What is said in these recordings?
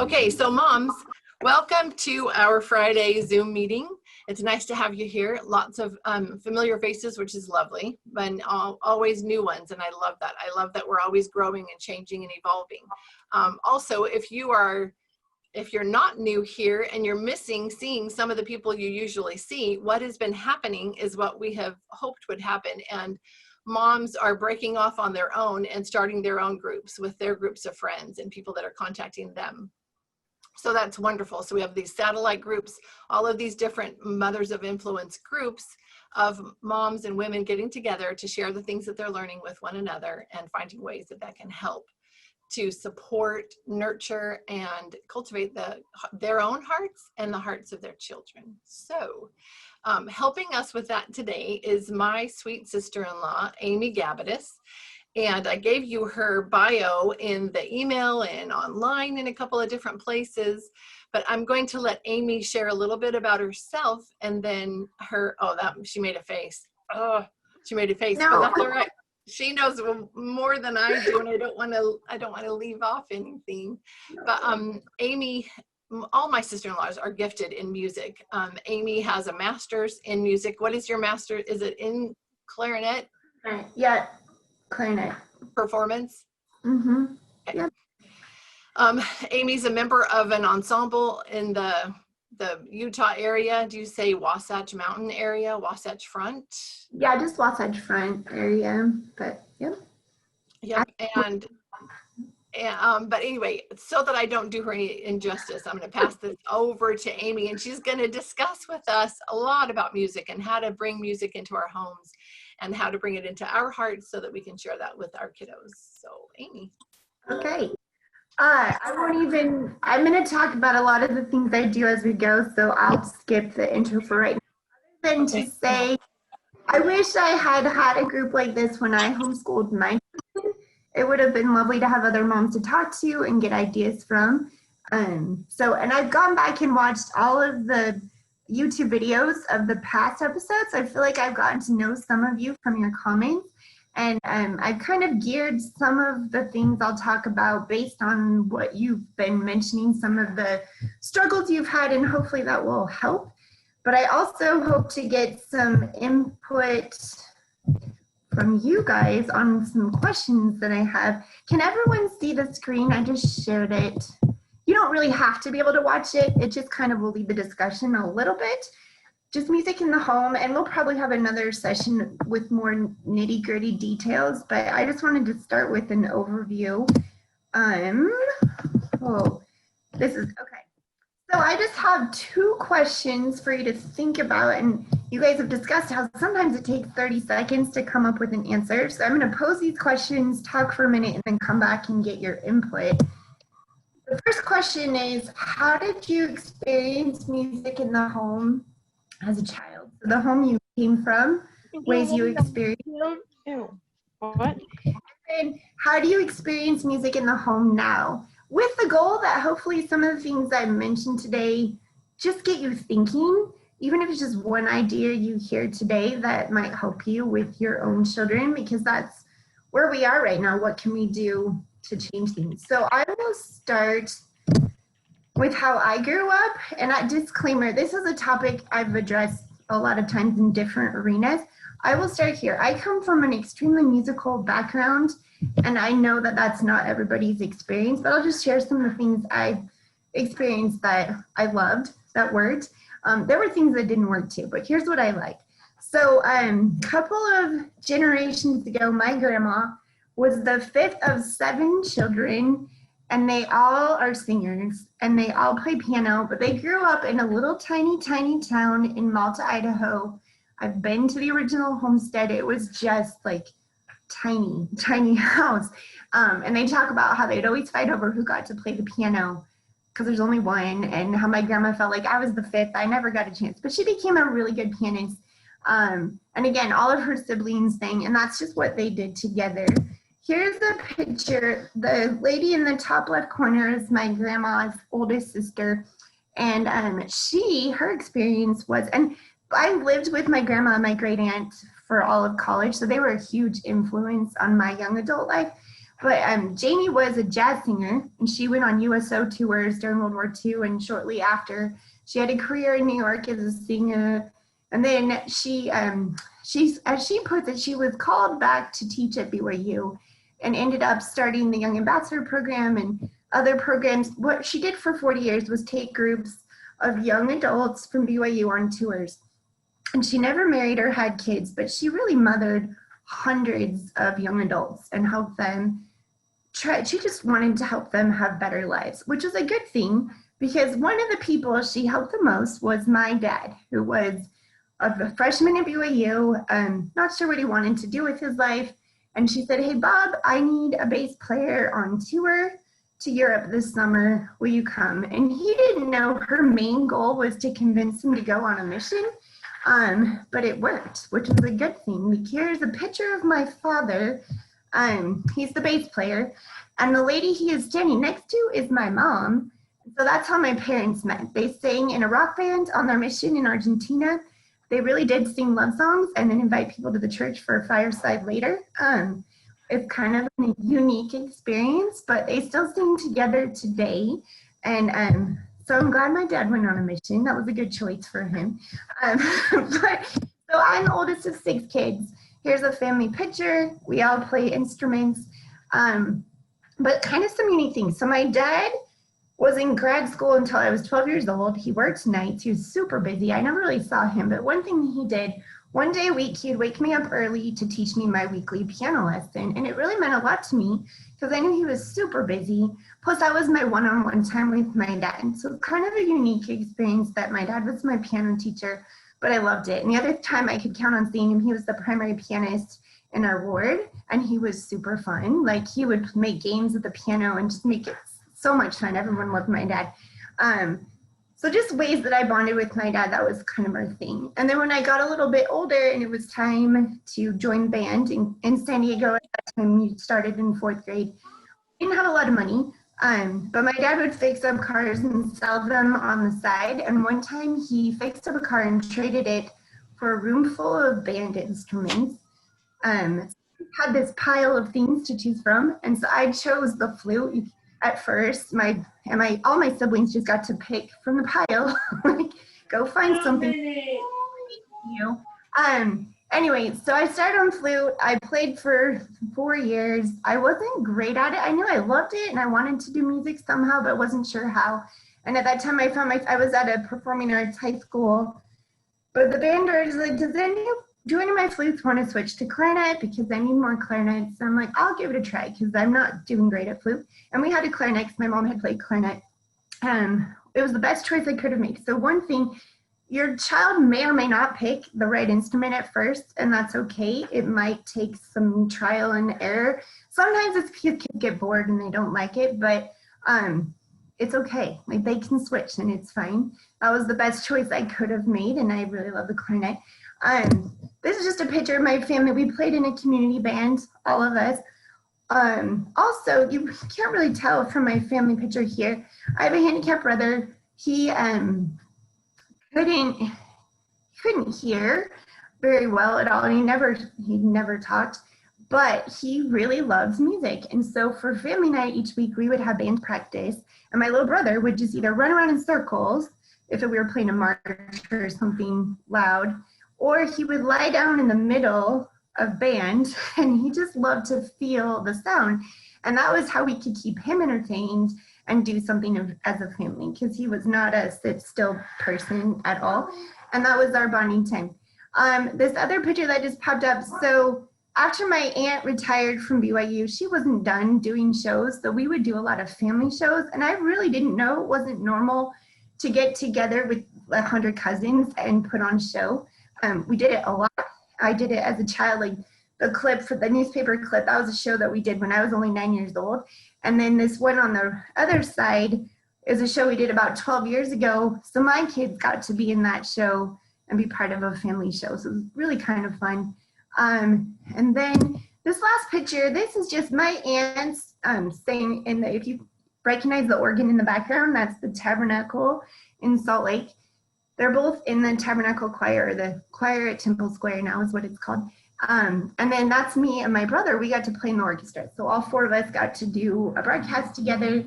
Okay, so moms, welcome to our Friday Zoom meeting. It's nice to have you here. Lots of familiar faces, which is lovely, but always new ones, and I love that. I love that we're always growing and changing and evolving. Also, if you're not new here and you're missing seeing some of the people you usually see, what has been happening is what we have hoped would happen. And moms are breaking off on their own and starting their own groups with their groups of friends and people that are contacting them. So that's wonderful. So we have these satellite groups, all of these different mothers of influence groups of moms and women getting together to share the things that they're learning with one another and finding ways that that can help to support, nurture, and cultivate their own hearts and the hearts of their children. So helping us with that today is my sweet sister-in-law, Amy Gabidis. And I gave you her bio in the email and online in a couple of different places, but I'm going to let Amy share a little bit about herself and then she made a face. Oh, she made a face, no. But that's all right. She knows more than I do, and I don't want to leave off anything. But Amy, all my sister-in-laws are gifted in music. Amy has a master's in music. What is your master? Is it in clarinet? Yeah. Clarinet. Performance? Mm-hmm. Okay. Yeah. Amy's a member of an ensemble in the Utah area. Do you say Wasatch Mountain area, Wasatch Front? Yeah, just Wasatch Front area, but yep. Yep, but anyway, so that I don't do her any injustice, I'm going to pass this over to Amy, and she's going to discuss with us a lot about music and how to bring music into our homes and how to bring it into our hearts so that we can share that with our kiddos. So, Amy. Okay. I'm going to talk about a lot of the things I do as we go, so I'll skip the intro for right now. Other than to say, I wish I had had a group like this when I homeschooled my children. It would have been lovely to have other moms to talk to and get ideas from. And I've gone back and watched all of the YouTube videos of the past episodes. I feel like I've gotten to know some of you from your comments, and I've kind of geared some of the things I'll talk about based on what you've been mentioning, some of the struggles you've had, and hopefully that will help. But I also hope to get some input from you guys on some questions that I have. Can everyone see the screen? I just shared it. You don't really have to be able to watch it. It just kind of will lead the discussion a little bit. Just music in the home, and we'll probably have another session with more nitty-gritty details, but I just wanted to start with an overview. This is okay. So I just have 2 questions for you to think about, and you guys have discussed how sometimes it takes 30 seconds to come up with an answer. So I'm going to pose these questions, talk for a minute, and then come back and get your input. The first question is, how did you experience music in the home as a child? So the home you came from, ways you experienced. What? And how do you experience music in the home now? With the goal that hopefully some of the things I mentioned today just get you thinking, even if it's just one idea you hear today that might help you with your own children, because that's where we are right now. What can we do to change things? So I will start with how I grew up, and a disclaimer, this is a topic I've addressed a lot of times in different arenas. I will start here. I come from an extremely musical background, and I know that that's not everybody's experience, but I'll just share some of the things I experienced that I loved that worked. There were things that didn't work too, but here's what I like. So a couple of generations ago, my grandma was the 5th of 7 children, and they all are singers, and they all play piano, but they grew up in a little tiny town in Malta, Idaho. I've been to the original homestead. It was just like tiny house. And they talk about how they'd always fight over who got to play the piano because there's only one, and how my grandma felt like I was the 5th. I never got a chance, but she became a really good pianist. And again, all of her siblings sang, and that's just what they did together. Here's the picture. The lady in the top left corner is my grandma's oldest sister. And her experience was, and I lived with my grandma and my great aunt for all of college, so they were a huge influence on my young adult life. But Jamie was a jazz singer, and she went on USO tours during World War II, and shortly after, she had a career in New York as a singer. And then she's, as she puts it, she was called back to teach at BYU and ended up starting the Young Ambassador program and other programs. What she did for 40 years was take groups of young adults from BYU on tours. And she never married or had kids, but she really mothered hundreds of young adults and helped them she just wanted to help them have better lives, which is a good thing because one of the people she helped the most was my dad, who was a freshman at BYU, not sure what he wanted to do with his life. And she said, hey, Bob, I need a bass player on tour to Europe this summer. Will you come? And he didn't know her main goal was to convince him to go on a mission. But it worked, which was a good thing. Here's a picture of my father. He's the bass player, and the lady he is standing next to is my mom. So that's how my parents met. They sang in a rock band on their mission in Argentina. They really did sing love songs and then invite people to the church for a fireside later. It's kind of a unique experience, but they still sing together today. And so I'm glad my dad went on a mission. That was a good choice for him. So I'm the oldest of 6 kids. Here's a family picture. We all play instruments, but kind of some unique things. So my dad was in grad school until I was 12 years old. He worked nights. He was super busy. I never really saw him, but one thing he did, one day a week, he'd wake me up early to teach me my weekly piano lesson. And it really meant a lot to me because I knew he was super busy. Plus, that was my one-on-one time with my dad. So kind of a unique experience that my dad was my piano teacher, but I loved it. And the other time I could count on seeing him, he was the primary pianist in our ward, and he was super fun. Like, he would make games at the piano and just make it so much fun. Everyone loved my dad. So just ways that I bonded with my dad, that was kind of our thing. And then when I got a little bit older and it was time to join band in San Diego, at that time we started in 4th grade, I didn't have a lot of money. But my dad would fix up cars and sell them on the side. And one time he fixed up a car and traded it for a room full of band instruments. Had this pile of things to choose from. And so I chose the flute at first. All my siblings just got to pick from the pile. Like, go find something. Anyway, so I started on flute. I played for 4 years. I wasn't great at it. I knew I loved it and I wanted to do music somehow, but wasn't sure how. And at that time I was at a performing arts high school, but the band was like, do any of my flutes want to switch to clarinet because I need more clarinets? And I'm like, I'll give it a try because I'm not doing great at flute. And we had a clarinet because my mom had played clarinet. It was the best choice I could have made. So one thing, your child may or may not pick the right instrument at first, and that's okay. It might take some trial and error. Sometimes it's kids get bored and they don't like it, but it's okay. Like, they can switch and it's fine. That was the best choice I could have made, and I really love the clarinet. This is just a picture of my family. We played in a community band, all of us. Also, you can't really tell from my family picture here. I have a handicapped brother. He couldn't hear very well at all, and he never talked, but he really loves music. And so for family night each week, we would have band practice, and my little brother would just either run around in circles if we were playing a march or something loud, or he would lie down in the middle of band, and he just loved to feel the sound. And that was how we could keep him entertained and do something as a family, because he was not a sit-still person at all. And that was our bonding time. This other picture that just popped up, so after my aunt retired from BYU, she wasn't done doing shows, so we would do a lot of family shows, and I really didn't know it wasn't normal to get together with 100 cousins and put on a show. We did it a lot. I did it as a child, like the clip for the newspaper clip, that was a show that we did when I was only 9 years old. And then this one on the other side is a show we did about 12 years ago. So my kids got to be in that show and be part of a family show. So it was really kind of fun. And then this last picture, this is just my aunts saying, if you recognize the organ in the background, that's the Tabernacle in Salt Lake. They're both in the Tabernacle Choir, or the choir at Temple Square now is what it's called. And then that's me and my brother. We got to play in the orchestra. So all four of us got to do a broadcast together.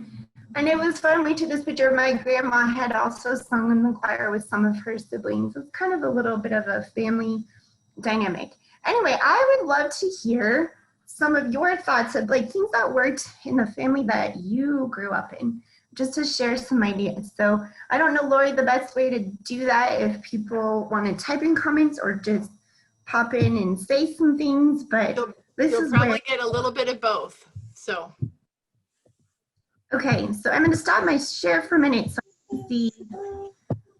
And it was fun. We took this picture. My grandma had also sung in the choir with some of her siblings. It was kind of a little bit of a family dynamic. Anyway, I would love to hear some of your thoughts of like things that worked in the family that you grew up in, just to share some ideas. So I don't know, Lori, the best way to do that if people want to type in comments or just pop in and say some things, but You'll probably get a little bit of both. So. Okay, so I'm going to stop my share for a minute so I can see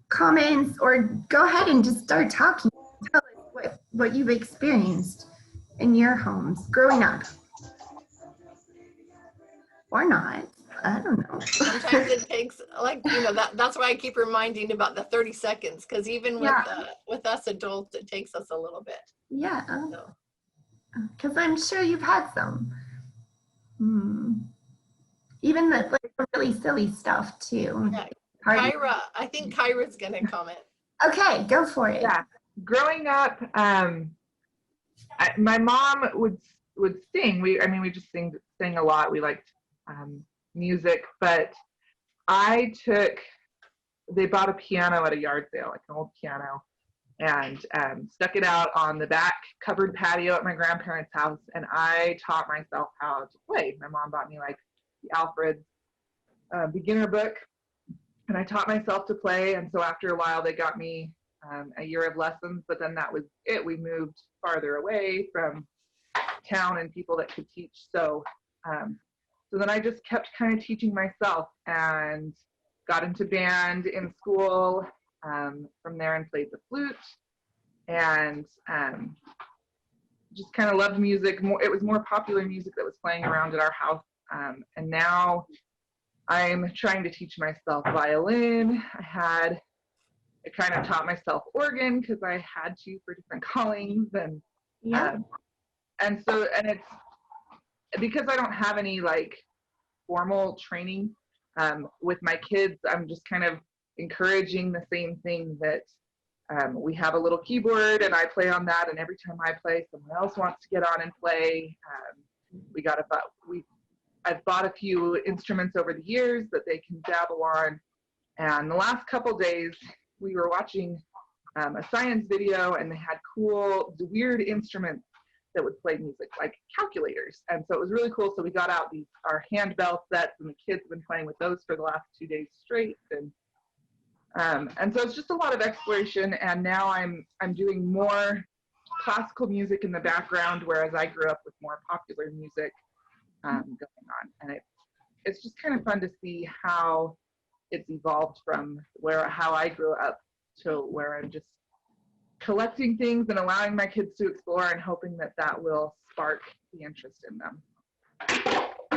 comments, or go ahead and just start talking. Tell us what you've experienced in your homes growing up. Or not. I don't know. Sometimes it takes, like, that's why I keep reminding about the 30 seconds, because even with us adults, it takes us a little bit. Yeah. Because I'm sure you've had some. Even the like, really silly stuff, too. Yeah. Kyra, I think Kyra's going to comment. Okay, go for it. Yeah. Growing up, my mom would sing. We just sang a lot. We liked music, but they bought a piano at a yard sale, like an old piano, and stuck it out on the back covered patio at my grandparents' house, and I taught myself how to play. My mom bought me like the Alfred beginner book, and I taught myself to play, and so after a while they got me a year of lessons, but then that was it. We moved farther away from town and people that could teach, so then I just kept kind of teaching myself and got into band in school from there, and played the flute, and just kind of loved music. It was more popular music that was playing around at our house, and now I'm trying to teach myself violin. I kind of taught myself organ because I had to for different callings, and it's because I don't have any like formal training with my kids. I'm just kind of encouraging the same thing that we have a little keyboard and I play on that, and every time I play, someone else wants to get on and play. I've bought a few instruments over the years that they can dabble on, and the last couple days we were watching a science video, and they had cool, weird instruments that would play music, like calculators, and so it was really cool. So we got out our handbell sets, and the kids have been playing with those for the last 2 days straight, and so it's just a lot of exploration. And now I'm doing more classical music in the background, whereas I grew up with more popular music going on, and it's just kind of fun to see how it's evolved from how I grew up to where I'm just collecting things and allowing my kids to explore, and hoping that will spark the interest in them.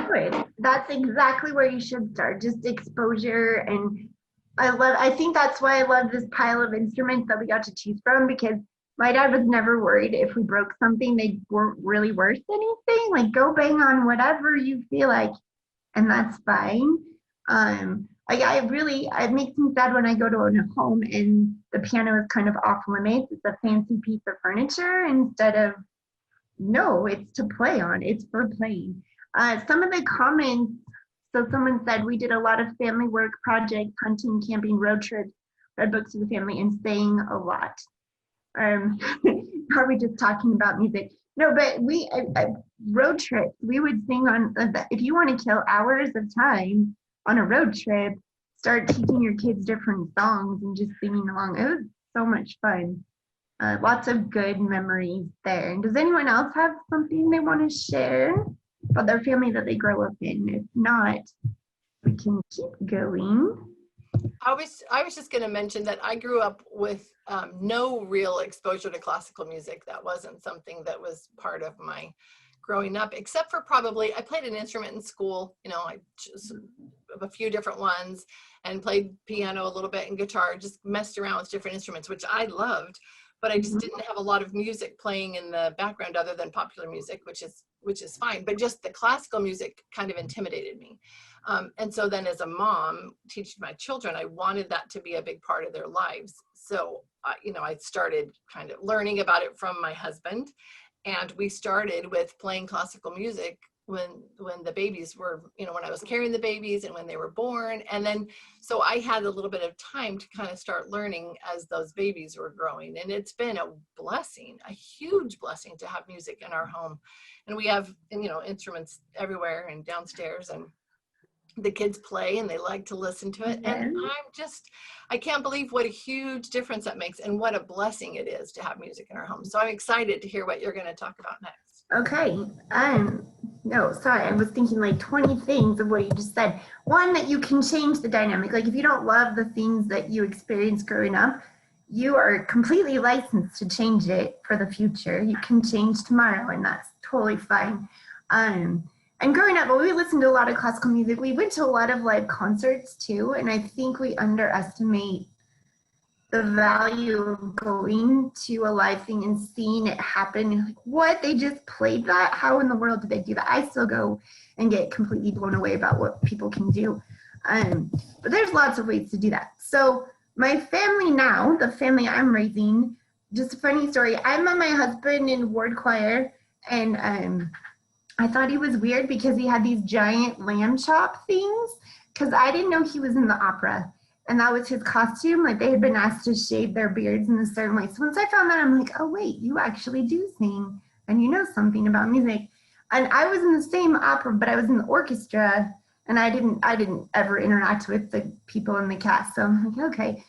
Good. That's exactly where you should start, just exposure. And I think that's why I love this pile of instruments that we got to choose from, because my dad was never worried if we broke something. They weren't really worth anything. Like, go bang on whatever you feel like, and that's fine. It makes me sad when I go to a home and the piano is kind of off limits. It's a fancy piece of furniture instead of, no, it's to play on. It's for playing. Some of the comments, so someone said, we did a lot of family work, projects, hunting, camping, road trips, read books to the family, and sang a lot. Are we just talking about music? No, but road trips, we would sing on, if you want to kill hours of time on a road trip, start teaching your kids different songs and just singing along. It was so much fun. Lots of good memories there. And does anyone else have something they want to share about their family that they grow up in? If not, we can keep going. I was just going to mention that I grew up with no real exposure to classical music. That wasn't something that was part of my growing up, except for probably I played an instrument in school. I just a few different ones, and played piano a little bit and guitar, just messed around with different instruments, which I loved, but I just didn't have a lot of music playing in the background other than popular music, which is fine, but just the classical music kind of intimidated me. And so then as a mom teaching my children, I wanted that to be a big part of their lives. So, I started kind of learning about it from my husband, And we started with playing classical music when the babies were, when I was carrying the babies and when they were born. And then, so I had a little bit of time to kind of start learning as those babies were growing. And it's been a blessing, a huge blessing to have music in our home. And we have, instruments everywhere and downstairs, and the kids play and they like to listen to it. And I can't believe what a huge difference that makes and what a blessing it is to have music in our home. So I'm excited to hear what you're going to talk about next. Okay. No, sorry, I was thinking like 20 things of what you just said. One, that you can change the dynamic. Like if you don't love the things that you experienced growing up, you are completely licensed to change it for the future. You can change tomorrow, and that's totally fine. And growing up, we listened to a lot of classical music. We went to a lot of live concerts too, and I think we underestimate the value of going to a live thing and seeing it happen. Like, what? They just played that? How in the world did they do that? I still go and get completely blown away about what people can do. But there's lots of ways to do that. So my family now, the family I'm raising, just a funny story. I met my husband in ward choir, and I thought he was weird because he had these giant lamb chop things, because I didn't know he was in the opera. And that was his costume. Like they had been asked to shave their beards in a certain way. So once I found that, I'm like, oh wait, you actually do sing and you know something about music. And I was in the same opera, but I was in the orchestra, and I didn't ever interact with the people in the cast. So I'm like, okay.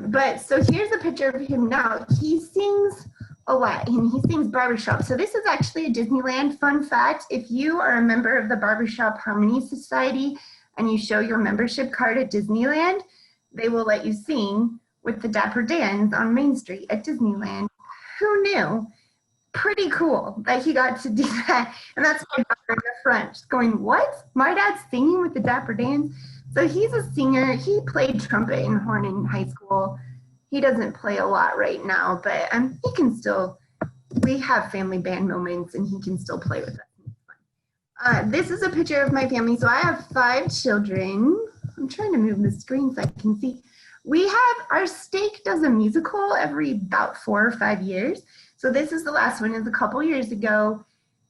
But so here's a picture of him now. He sings a lot, and he sings barbershop. So this is actually a Disneyland fun fact. If you are a member of the Barbershop Harmony Society and you show your membership card at Disneyland, they will let you sing with the Dapper Dans on Main Street at Disneyland. Who knew? Pretty cool that he got to do that. And that's my daughter in the front, just going, what? My dad's singing with the Dapper Dans? So he's a singer. He played trumpet and horn in high school. He doesn't play a lot right now, but he can still, we have family band moments and he can still play with us. This is a picture of my family. So I have 5 children. I'm trying to move the screen so I can see. We have, our stake does a musical every about 4 or 5 years. So this is the last one. It was a couple years ago,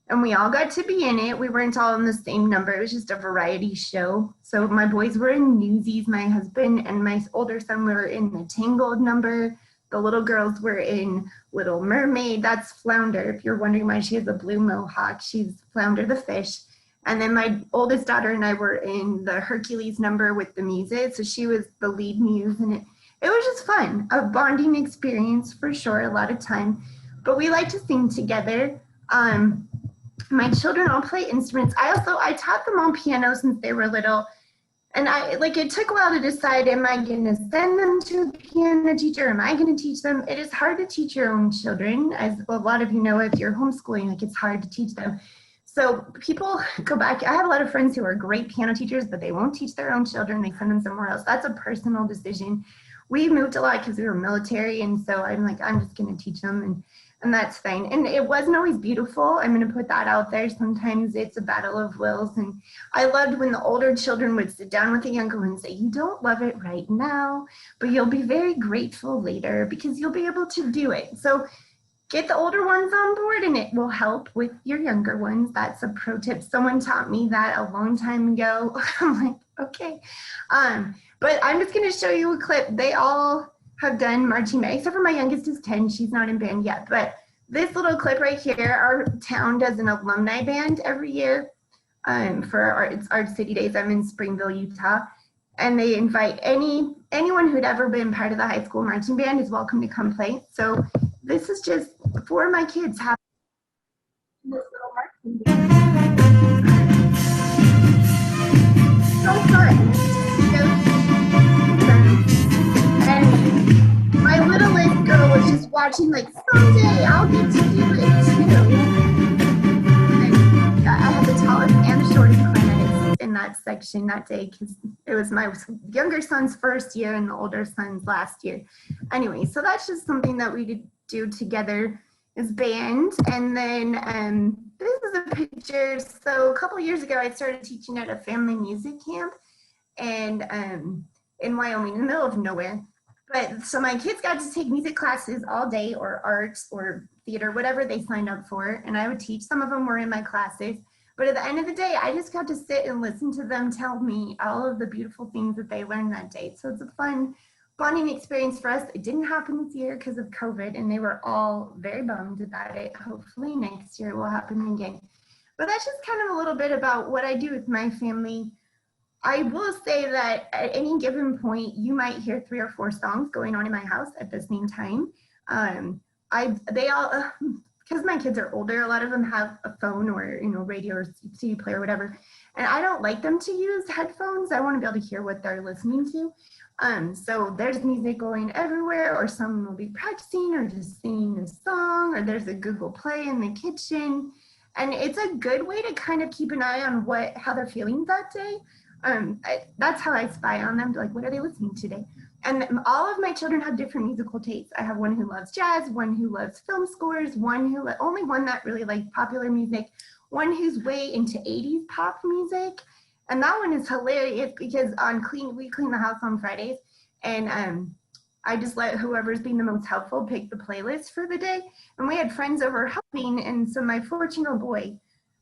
and we all got to be in it. We weren't all in the same number. It was just a variety show. So my boys were in Newsies, my husband and my older son were in the Tangled number. The little girls were in Little Mermaid. That's Flounder. If you're wondering why she has a blue mohawk, she's Flounder the fish. And then my oldest daughter and I were in the Hercules number with the Muses. So she was the lead muse, and it was just fun, a bonding experience for sure, a lot of time. But we like to sing together. My children all play instruments. I taught them all piano since they were little. And it took a while to decide, am I going to send them to a piano teacher? Am I going to teach them? It is hard to teach your own children. As a lot of you know, if you're homeschooling, it's hard to teach them. So people go back. I have a lot of friends who are great piano teachers, but they won't teach their own children. They send them somewhere else. That's a personal decision. We moved a lot because we were military. And so I'm like, I'm just going to teach them. And that's fine. And it wasn't always beautiful. I'm going to put that out there. Sometimes it's a battle of wills. And I loved when the older children would sit down with the younger ones and say, you don't love it right now, but you'll be very grateful later because you'll be able to do it. So get the older ones on board and it will help with your younger ones. That's a pro tip. Someone taught me that a long time ago. I'm like, okay. But I'm just going to show you a clip. They all have done marching band, except for my youngest is 10. She's not in band yet. But this little clip right here, our town does an alumni band every year for it's Art City Days. I'm in Springville, Utah. And they invite anyone who'd ever been part of the high school marching band is welcome to come play. So this is just for my kids have this little marching band. So fun. And my littlest girl was just watching like, someday I'll get to do it too. And I had the tallest and the shortest clarinets in that section that day because it was my younger son's first year and the older son's last year. Anyway, so that's just something that we did do together as band. And then this is a picture. So a couple years ago, I started teaching at a family music camp and in Wyoming, in the middle of nowhere. But so my kids got to take music classes all day, or arts or theater, whatever they signed up for, and I would teach. Some of them were in my classes. But at the end of the day, I just got to sit and listen to them tell me all of the beautiful things that they learned that day. So it's a fun bonding experience for us. It didn't happen this year because of COVID, and they were all very bummed about it. Hopefully next year it will happen again. But that's just kind of a little bit about what I do with my family. I will say that at any given point, you might hear 3 or 4 songs going on in my house at the same time. They all, because my kids are older, a lot of them have a phone or, you know, radio or CD player or whatever. And I don't like them to use headphones. I want to be able to hear what they're listening to. So there's music going everywhere, or someone will be practicing or just singing a song, or there's a Google Play in the kitchen. And it's a good way to kind of keep an eye on how they're feeling that day. That's how I spy on them, like, what are they listening to today? And all of my children have different musical tastes. I have one who loves jazz, one who loves film scores, only one that really likes popular music, one who's way into 80s pop music. And that one is hilarious because we clean the house on Fridays, and I just let whoever's being the most helpful pick the playlist for the day. And we had friends over helping, and so my 14-year-old boy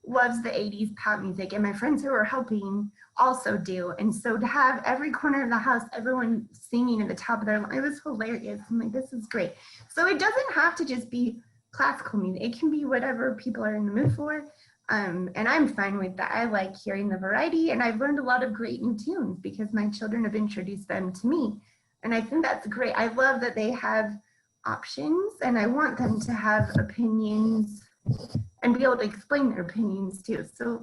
loves the 80s pop music, and my friends who are helping also do. And so to have every corner of the house, everyone singing at the top of their lungs, it was hilarious. I'm like, this is great. So it doesn't have to just be classical music. It can be whatever people are in the mood for. And I'm fine with that. I like hearing the variety, and I've learned a lot of great new tunes because my children have introduced them to me. And I think that's great. I love that they have options, and I want them to have opinions and be able to explain their opinions too. So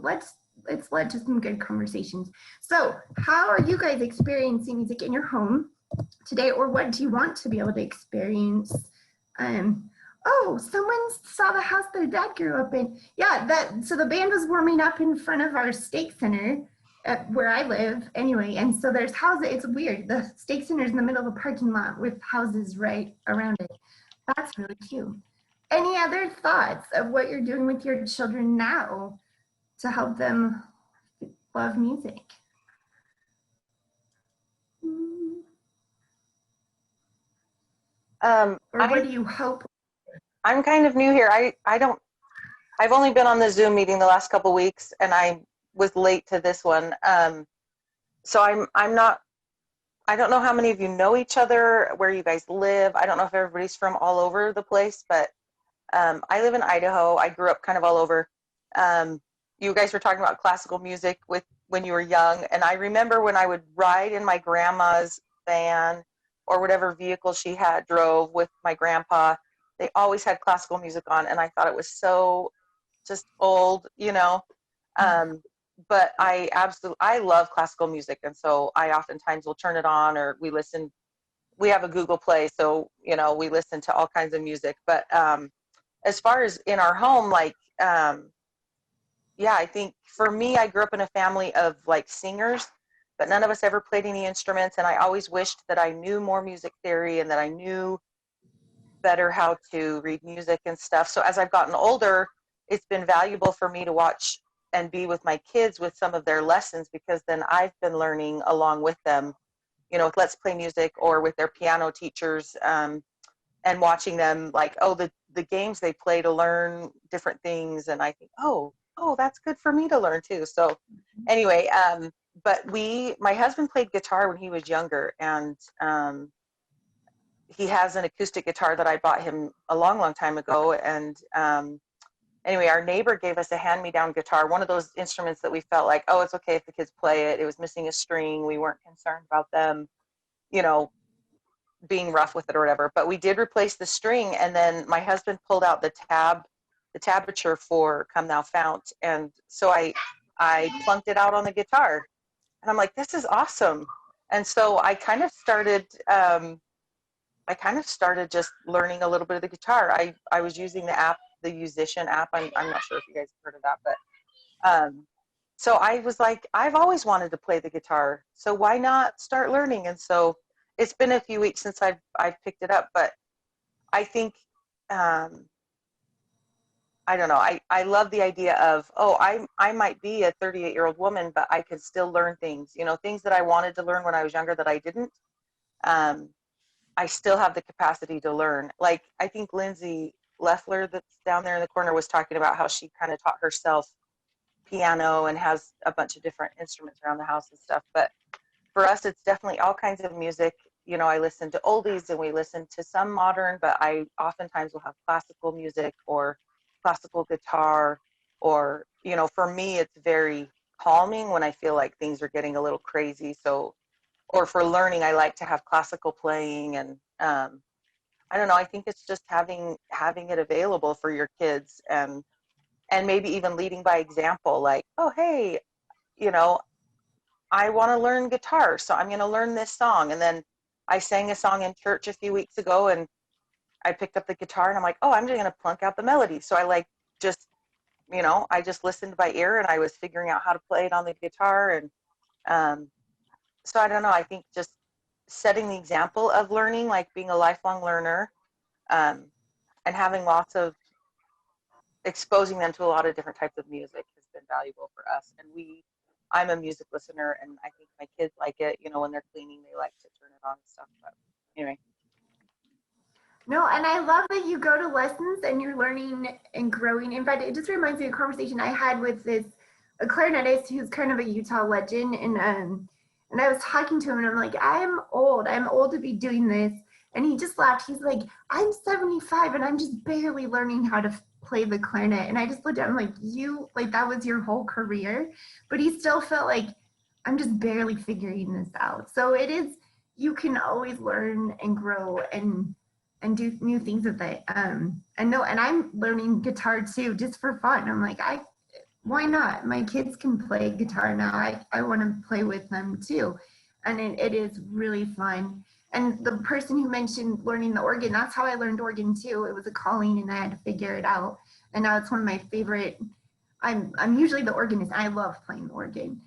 it's led to some good conversations. So how are you guys experiencing music in your home today, or what do you want to be able to experience? Oh, someone saw the house their dad grew up in. Yeah, so the band was warming up in front of our stake center where I live anyway. And so there's houses. It's weird. The stake center is in the middle of a parking lot with houses right around it. That's really cute. Any other thoughts of what you're doing with your children now to help them love music? Or what do you hope? I'm kind of new here. I've only been on the Zoom meeting the last couple weeks, and I was late to this one. So I don't know how many of you know each other, where you guys live. I don't know if everybody's from all over the place, but I live in Idaho. I grew up kind of all over. You guys were talking about classical music when you were young, and I remember when I would ride in my grandma's van or whatever vehicle she drove with my grandpa, they always had classical music on, and I thought it was so just old, you know. But I love classical music, and so I oftentimes will turn it on, or we have a Google Play, so, you know, we listen to all kinds of music. But as far as in our home, like, yeah, I think for me, I grew up in a family of like singers, but none of us ever played any instruments. And I always wished that I knew more music theory and that I knew better how to read music and stuff. So as I've gotten older, it's been valuable for me to watch and be with my kids with some of their lessons, because then I've been learning along with them, you know, with Let's Play Music or with their piano teachers, and watching them like, oh, the games they play to learn different things. And I think, oh, that's good for me to learn too. So anyway, but my husband played guitar when he was younger, and he has an acoustic guitar that I bought him a long, long time ago. And anyway, our neighbor gave us a hand-me-down guitar, one of those instruments that we felt like, oh, it's okay if the kids play it. It was missing a string. We weren't concerned about them, you know, being rough with it or whatever. But we did replace the string, and then my husband pulled out the tablature for Come Thou Fount, and so I plunked it out on the guitar, and I'm like, this is awesome. And so I kind of started just learning a little bit of the guitar. I was using the app, the Musician app. I'm not sure if you guys have heard of that, but so I was like, I've always wanted to play the guitar, so why not start learning? And so it's been a few weeks since I've picked it up, but I think I don't know. I love the idea of, oh, I might be a 38-year-old woman, but I could still learn things, you know, things that I wanted to learn when I was younger that I didn't. I still have the capacity to learn. Like, I think Lindsay Leffler that's down there in the corner was talking about how she kind of taught herself piano and has a bunch of different instruments around the house and stuff. But for us, it's definitely all kinds of music. You know, I listen to oldies and we listen to some modern, but I oftentimes will have classical music or classical guitar, or, you know, for me, it's very calming when I feel like things are getting a little crazy. So, or for learning, I like to have classical playing, and I don't know, I think it's just having it available for your kids, and maybe even leading by example, like, oh, hey, you know, I want to learn guitar, so I'm going to learn this song. And then I sang a song in church a few weeks ago, and I picked up the guitar and I'm like, oh, I'm just going to plunk out the melody. So I like just, you know, I just listened by ear and I was figuring out how to play it on the guitar. And so I don't know, I think just setting the example of learning, like being a lifelong learner, and having lots of exposing them to a lot of different types of music has been valuable for us. And I'm a music listener, and I think my kids like it. You know, when they're cleaning, they like to turn it on and stuff. But anyway. No, and I love that you go to lessons and you're learning and growing. In fact, it just reminds me of a conversation I had with a clarinetist who's kind of a Utah legend, and I was talking to him and I'm like, I'm old to be doing this. And he just laughed. He's like, I'm 75 and I'm just barely learning how to play the clarinet. And I just looked at him like, you, like, that was your whole career. But he still felt like, I'm just barely figuring this out. So it is, you can always learn and grow and do new things with it. And I'm learning guitar too, just for fun. I'm like, why not? My kids can play guitar now. I want to play with them too. And it is really fun. And the person who mentioned learning the organ, that's how I learned organ too. It was a calling and I had to figure it out. And now it's one of my favorite. I'm usually the organist. I love playing the organ.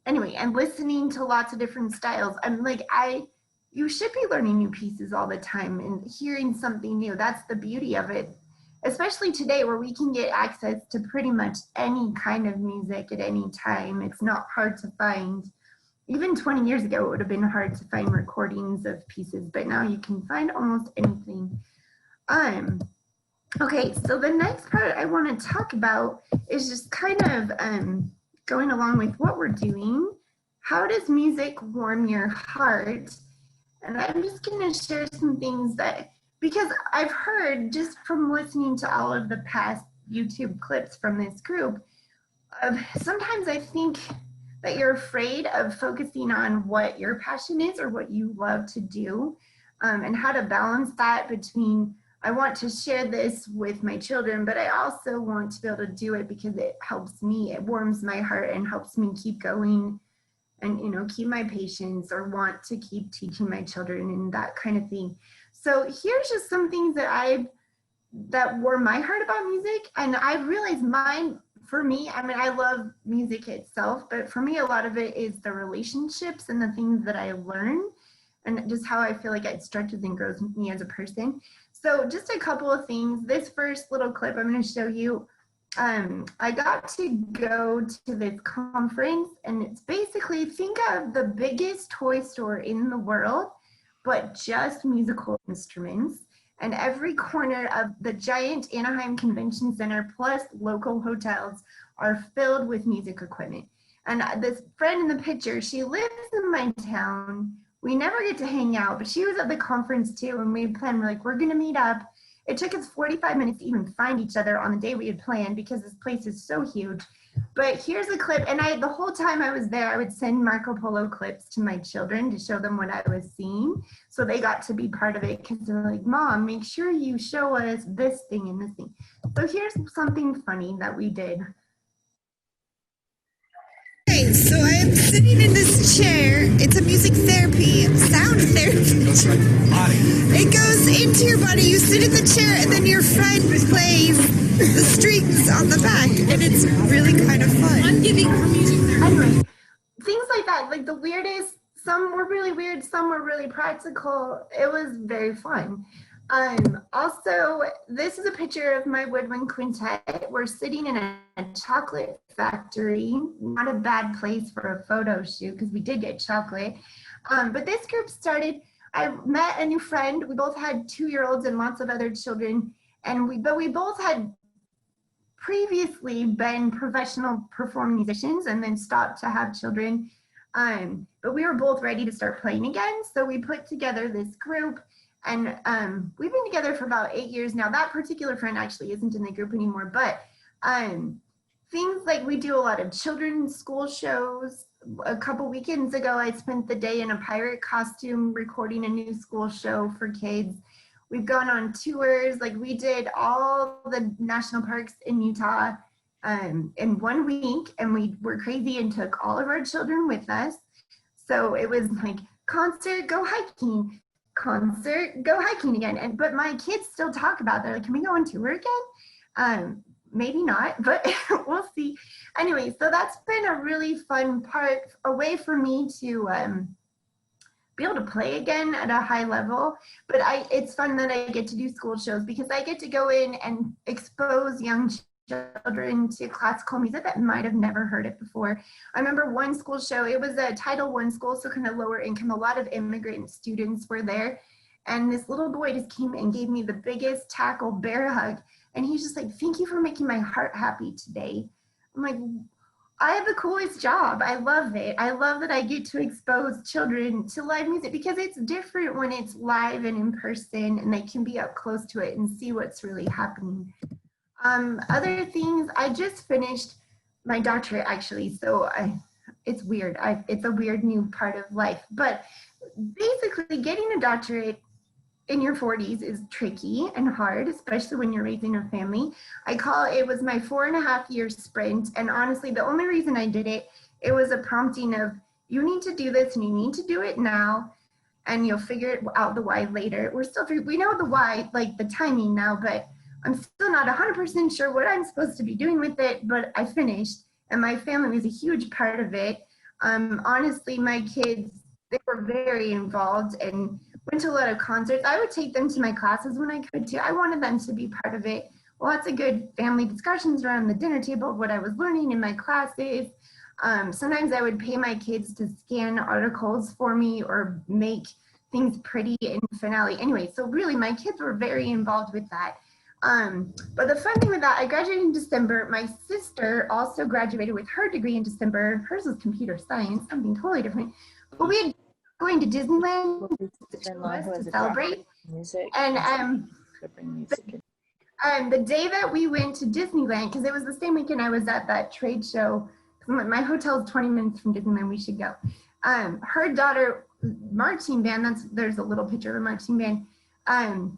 Anyway, and listening to lots of different styles. I'm like, you should be learning new pieces all the time and hearing something new. That's the beauty of it, especially today where we can get access to pretty much any kind of music at any time. It's not hard to find. Even 20 years ago, it would have been hard to find recordings of pieces, but now you can find almost anything. Okay, so the next part I want to talk about is just kind of going along with what we're doing. How does music warm your heart? And I'm just going to share some things that, because I've heard just from listening to all of the past YouTube clips from this group, sometimes I think that you're afraid of focusing on what your passion is or what you love to do, and how to balance that between, I want to share this with my children, but I also want to be able to do it because it helps me, it warms my heart and helps me keep going and, you know, keep my patience or want to keep teaching my children and that kind of thing. So here's just some things that warm my heart about music. And I've realized for me, I mean, I love music itself, but for me, a lot of it is the relationships and the things that I learn and just how I feel like it stretches and grows me as a person. So just a couple of things. This first little clip I'm going to show you, I got to go to this conference, and it's basically, think of the biggest toy store in the world, but just musical instruments. And every corner of the giant Anaheim Convention Center plus local hotels are filled with music equipment. And this friend in the picture, she lives in my town. We never get to hang out, but she was at the conference too, and we planned, we're gonna meet up. It took us 45 minutes to even find each other on the day we had planned because this place is so huge. But here's a clip, and the whole time I was there, I would send Marco Polo clips to my children to show them what I was seeing. So they got to be part of it because they're like, Mom, make sure you show us this thing and this thing. So here's something funny that we did. Okay, so I am sitting in this chair. It's a music therapy, sound therapy. It goes into your body. You sit in the chair and then your friend plays the strings on the back, and it's really kind of fun. I'm giving her music therapy. Anyway, things like that, like the weirdest, some were really weird, some were really practical. It was very fun. Also, this is a picture of my woodwind quintet. We're sitting in a chocolate factory, not a bad place for a photo shoot because we did get chocolate. But this group started, I met a new friend. We both had 2-year-olds and lots of other children. And we both had previously been professional performing musicians and then stopped to have children. But we were both ready to start playing again. So we put together this group, and we've been together for about 8 years now. That particular friend actually isn't in the group anymore, but things like we do a lot of children's school shows. A couple weekends ago, I spent the day in a pirate costume recording a new school show for kids. We've gone on tours, like we did all the national parks in Utah in 1 week, and we were crazy and took all of our children with us. So it was like concert, go hiking, concert, go hiking again. But my kids still talk about, they're like, can we go on tour again? Maybe not, but we'll see. Anyway, so that's been a really fun part, a way for me to be able to play again at a high level. But it's fun that I get to do school shows because I get to go in and expose young children to classical music that might have never heard it before. I remember one school show, it was a Title I school, so kind of lower income. A lot of immigrant students were there. And this little boy just came and gave me the biggest tackle bear hug. And he's just like, thank you for making my heart happy today. I'm like, I have the coolest job. I love it. I love that I get to expose children to live music because it's different when it's live and in person and they can be up close to it and see what's really happening. Other things, I just finished my doctorate actually. So it's weird. It's a weird new part of life. But basically getting a doctorate in your 40s is tricky and hard, especially when you're raising a family. It was my 4.5-year sprint. And honestly, the only reason I did it, it was a prompting of, you need to do this and you need to do it now, and you'll figure out the why later. We know the why, like the timing now, but I'm still not 100% sure what I'm supposed to be doing with it, but I finished, and my family was a huge part of it. Honestly, my kids, they were very involved and went to a lot of concerts. I would take them to my classes when I could too. I wanted them to be part of it. Lots of good family discussions around the dinner table of what I was learning in my classes. Sometimes I would pay my kids to scan articles for me or make things pretty in Finale. Anyway, so really my kids were very involved with that. But the fun thing with that, I graduated in December. My sister also graduated with her degree in December. Hers was computer science, something totally different. But we had going to Disneyland to celebrate. And the day that we went to Disneyland, because it was the same weekend I was at that trade show, my hotel's 20 minutes from Disneyland, we should go. Her daughter, marching band, there's a little picture of a marching band. Her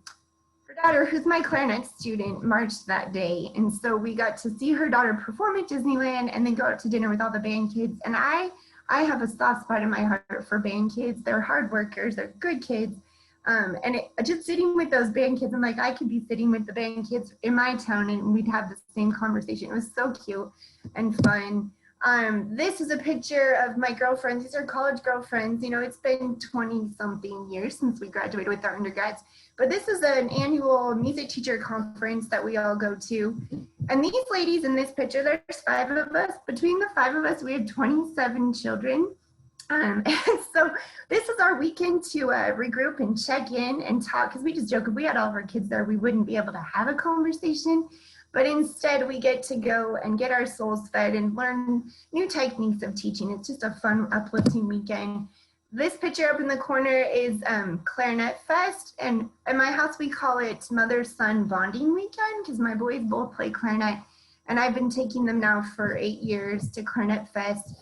daughter, who's my clarinet student, marched that day. And so we got to see her daughter perform at Disneyland and then go out to dinner with all the band kids. And I have a soft spot in my heart for band kids. They're hard workers, they're good kids. Just sitting with those band kids, I'm like, I could be sitting with the band kids in my town and we'd have the same conversation. It was so cute and fun. This is a picture of my girlfriends. These are college girlfriends. You know, it's been 20 something years since we graduated with our undergrads, but this is an annual music teacher conference that we all go to. And these ladies in this picture, there's 5 of us. Between the 5 of us, we had 27 children. And so this is our weekend to regroup and check in and talk, because we just joke, if we had all of our kids there, we wouldn't be able to have a conversation. But instead, we get to go and get our souls fed and learn new techniques of teaching. It's just a fun, uplifting weekend. This picture up in the corner is Clarinet Fest. And at my house, we call it Mother-Son Bonding Weekend because my boys both play clarinet. And I've been taking them now for 8 years to Clarinet Fest.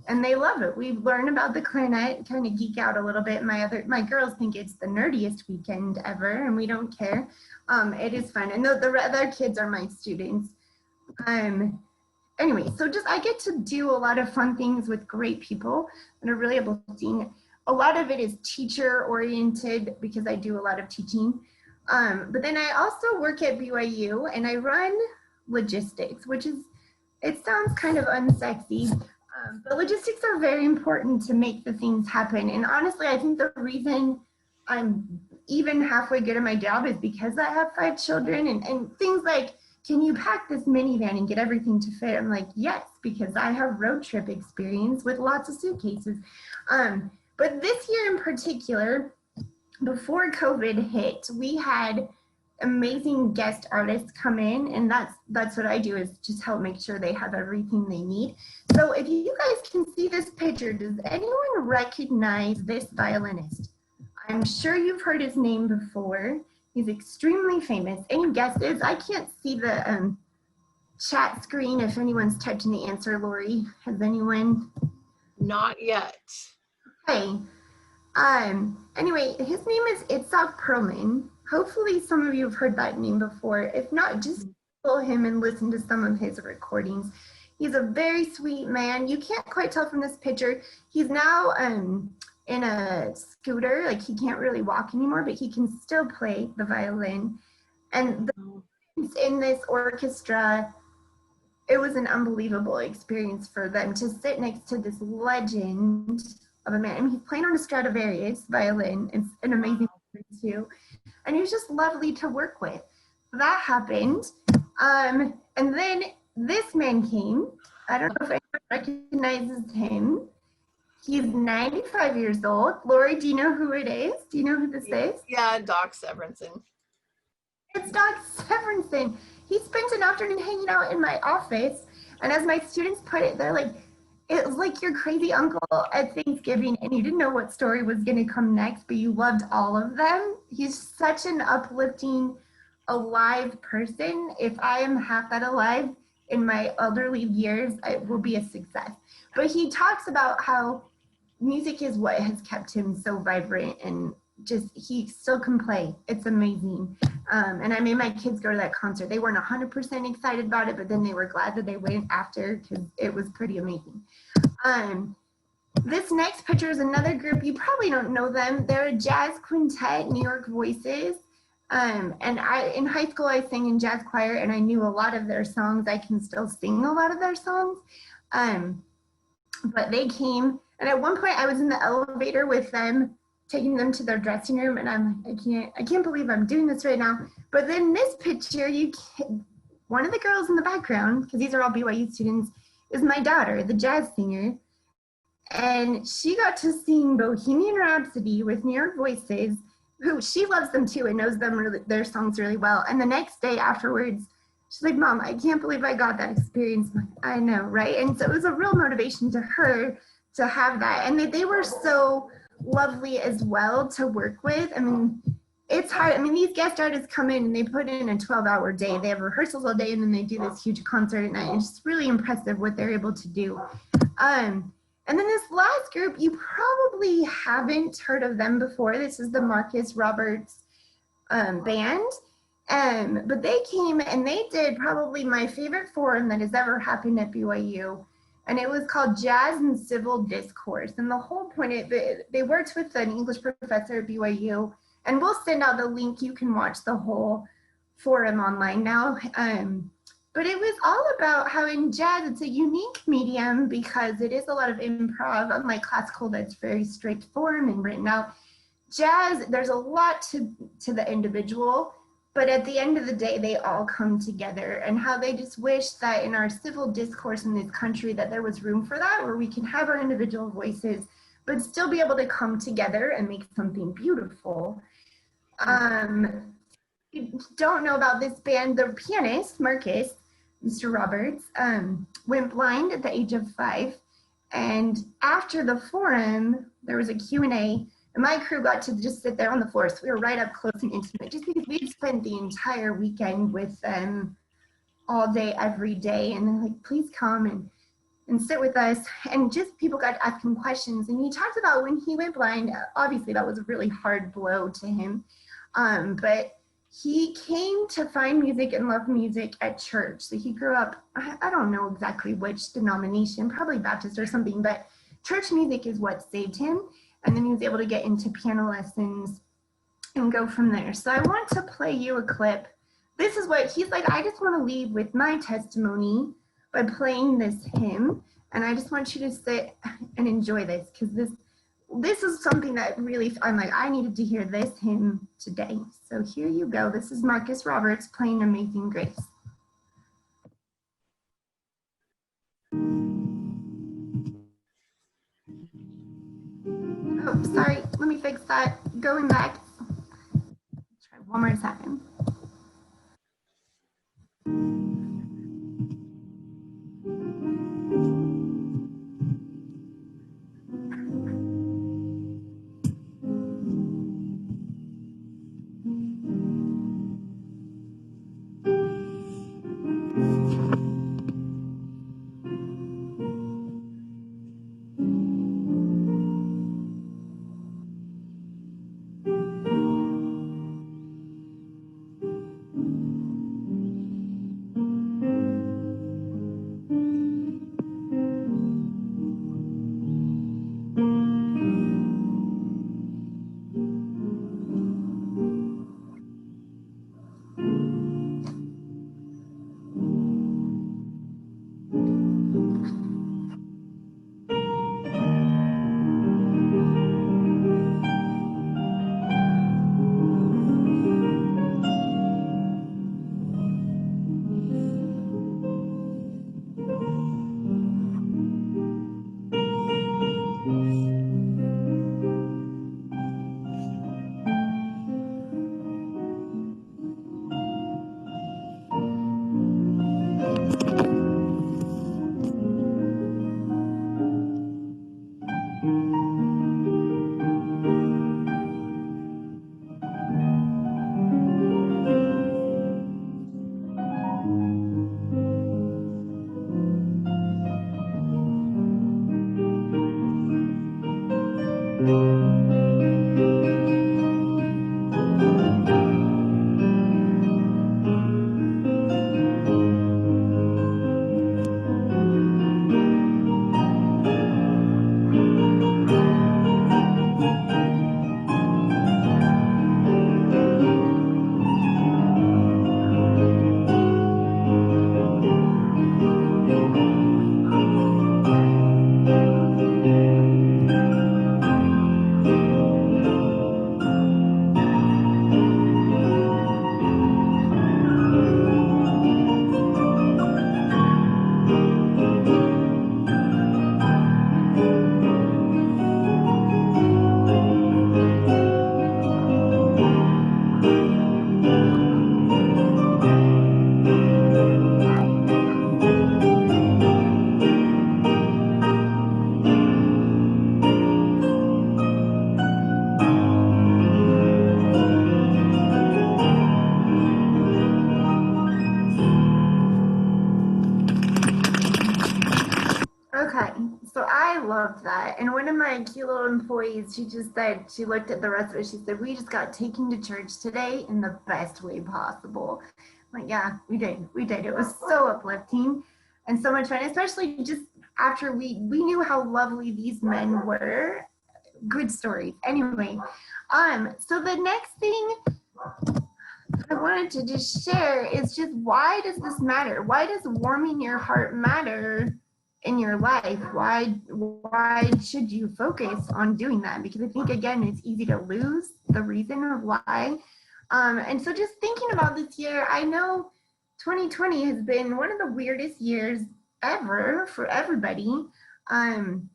And they love it. We learn about the clarinet, kind of geek out a little bit. My girls think it's the nerdiest weekend ever, and we don't care. It is fun. And the other kids are my students. Anyway, so I get to do a lot of fun things with great people that are really uplifting. A lot of it is teacher oriented because I do a lot of teaching. But then I also work at BYU and I run logistics, it sounds kind of unsexy. But logistics are very important to make the things happen. And honestly, I think the reason I'm even halfway good at my job is because I have 5 children and things like, can you pack this minivan and get everything to fit? I'm like, yes, because I have road trip experience with lots of suitcases. But But this year in particular, before COVID hit, we had amazing guest artists come in, and that's what I do, is just help make sure they have everything they need. So if you guys can see this picture, does anyone recognize this violinist? I'm sure you've heard his name before. He's extremely famous. Any guesses? I can't see the chat screen if anyone's typed in the answer. Lori, has anyone? Not yet. Okay. Anyway, his name is Itzhak Perlman. Hopefully some of you have heard that name before. If not, just Google him and listen to some of his recordings. He's a very sweet man. You can't quite tell from this picture. He's now in a scooter, like he can't really walk anymore, but he can still play the violin. And in this orchestra, it was an unbelievable experience for them to sit next to this legend of a man. I mean, he's playing on a Stradivarius violin. It's an amazing thing too. And he was just lovely to work with. That happened. And then this man came. I don't know if anyone recognizes him. He's 95 years old. Lori, do you know who it is? Do you know who this is? Yeah, Doc Severinsen. It's Doc Severinsen. He spent an afternoon hanging out in my office. And as my students put it, they're like, it was like your crazy uncle at Thanksgiving, and you didn't know what story was going to come next, but you loved all of them. He's such an uplifting, alive person. If I am half that alive in my elderly years, it will be a success. But he talks about how music is what has kept him so vibrant, and just he still can play. It's amazing. And I made my kids go to that concert. They weren't 100% excited about it, but then they were glad that they went after, because it was pretty amazing. This next picture is another group. You probably don't know them. They're a jazz quintet, New York Voices. And in high school, I sang in jazz choir, and I knew a lot of their songs. I can still sing a lot of their songs. But they came, and at one point I was in the elevator with them, taking them to their dressing room, and I'm like, I can't believe I'm doing this right now. But then this picture, one of the girls in the background, because these are all BYU students, is my daughter, the jazz singer. And she got to sing Bohemian Rhapsody with New York Voices, who she loves them too and knows them their songs really well. And the next day afterwards, she's like, Mom, I can't believe I got that experience. I know, right? And so it was a real motivation to her to have that. And they were so lovely as well to work with. I mean, it's hard. I mean, these guest artists come in and they put in a 12-hour day. They have rehearsals all day, and then they do this huge concert at night. It's just really impressive what they're able to do. And then this last group, you probably haven't heard of them before. This is the Marcus Roberts band. But they came and they did probably my favorite forum that has ever happened at BYU. And it was called Jazz and Civil Discourse. And the whole point of it, they worked with an English professor at BYU. And we'll send out the link. You can watch the whole forum online now. But it was all about how in jazz, it's a unique medium because it is a lot of improv, unlike classical that's very strict form and written out. Jazz, there's a lot to the individual, but at the end of the day, they all come together, and how they just wish that in our civil discourse in this country that there was room for that, where we can have our individual voices, but still be able to come together and make something beautiful. You don't know about this band, the pianist, Marcus, Mr. Roberts, went blind at the age of 5. And after the forum, there was a Q&A, and my crew got to just sit there on the floor. So we were right up close and intimate, just because we'd spent the entire weekend with them all day, every day. And they're like, please come and sit with us. And just people got to ask him questions. And he talked about when he went blind, obviously that was a really hard blow to him. But he came to find music and love music at church. So he grew up, I don't know exactly which denomination, probably Baptist or something, but church music is what saved him. And then he was able to get into piano lessons and go from there. So I want to play you a clip. This is what he's like, I just want to leave with my testimony by playing this hymn. And I just want you to sit and enjoy this, because this is something that really, I'm like, I needed to hear this hymn today. So here you go. This is Marcus Roberts playing Amazing Grace. Oh, Oh, sorry. Let me fix that. Going back. Try one more time. Okay, so I loved that. And one of my cute little employees, she just said, she looked at the rest of it, she said, we just got taken to church today in the best way possible. I'm like, yeah, we did. We did. It was so uplifting and so much fun, especially just after we knew how lovely these men were. Good stories. Anyway, so the next thing I wanted to just share is just, why does this matter? Why does warming your heart matter in your life? Why should you focus on doing that? Because I think, again, it's easy to lose the reason of why. And so just thinking about this year, I know 2020 has been one of the weirdest years ever for everybody, mine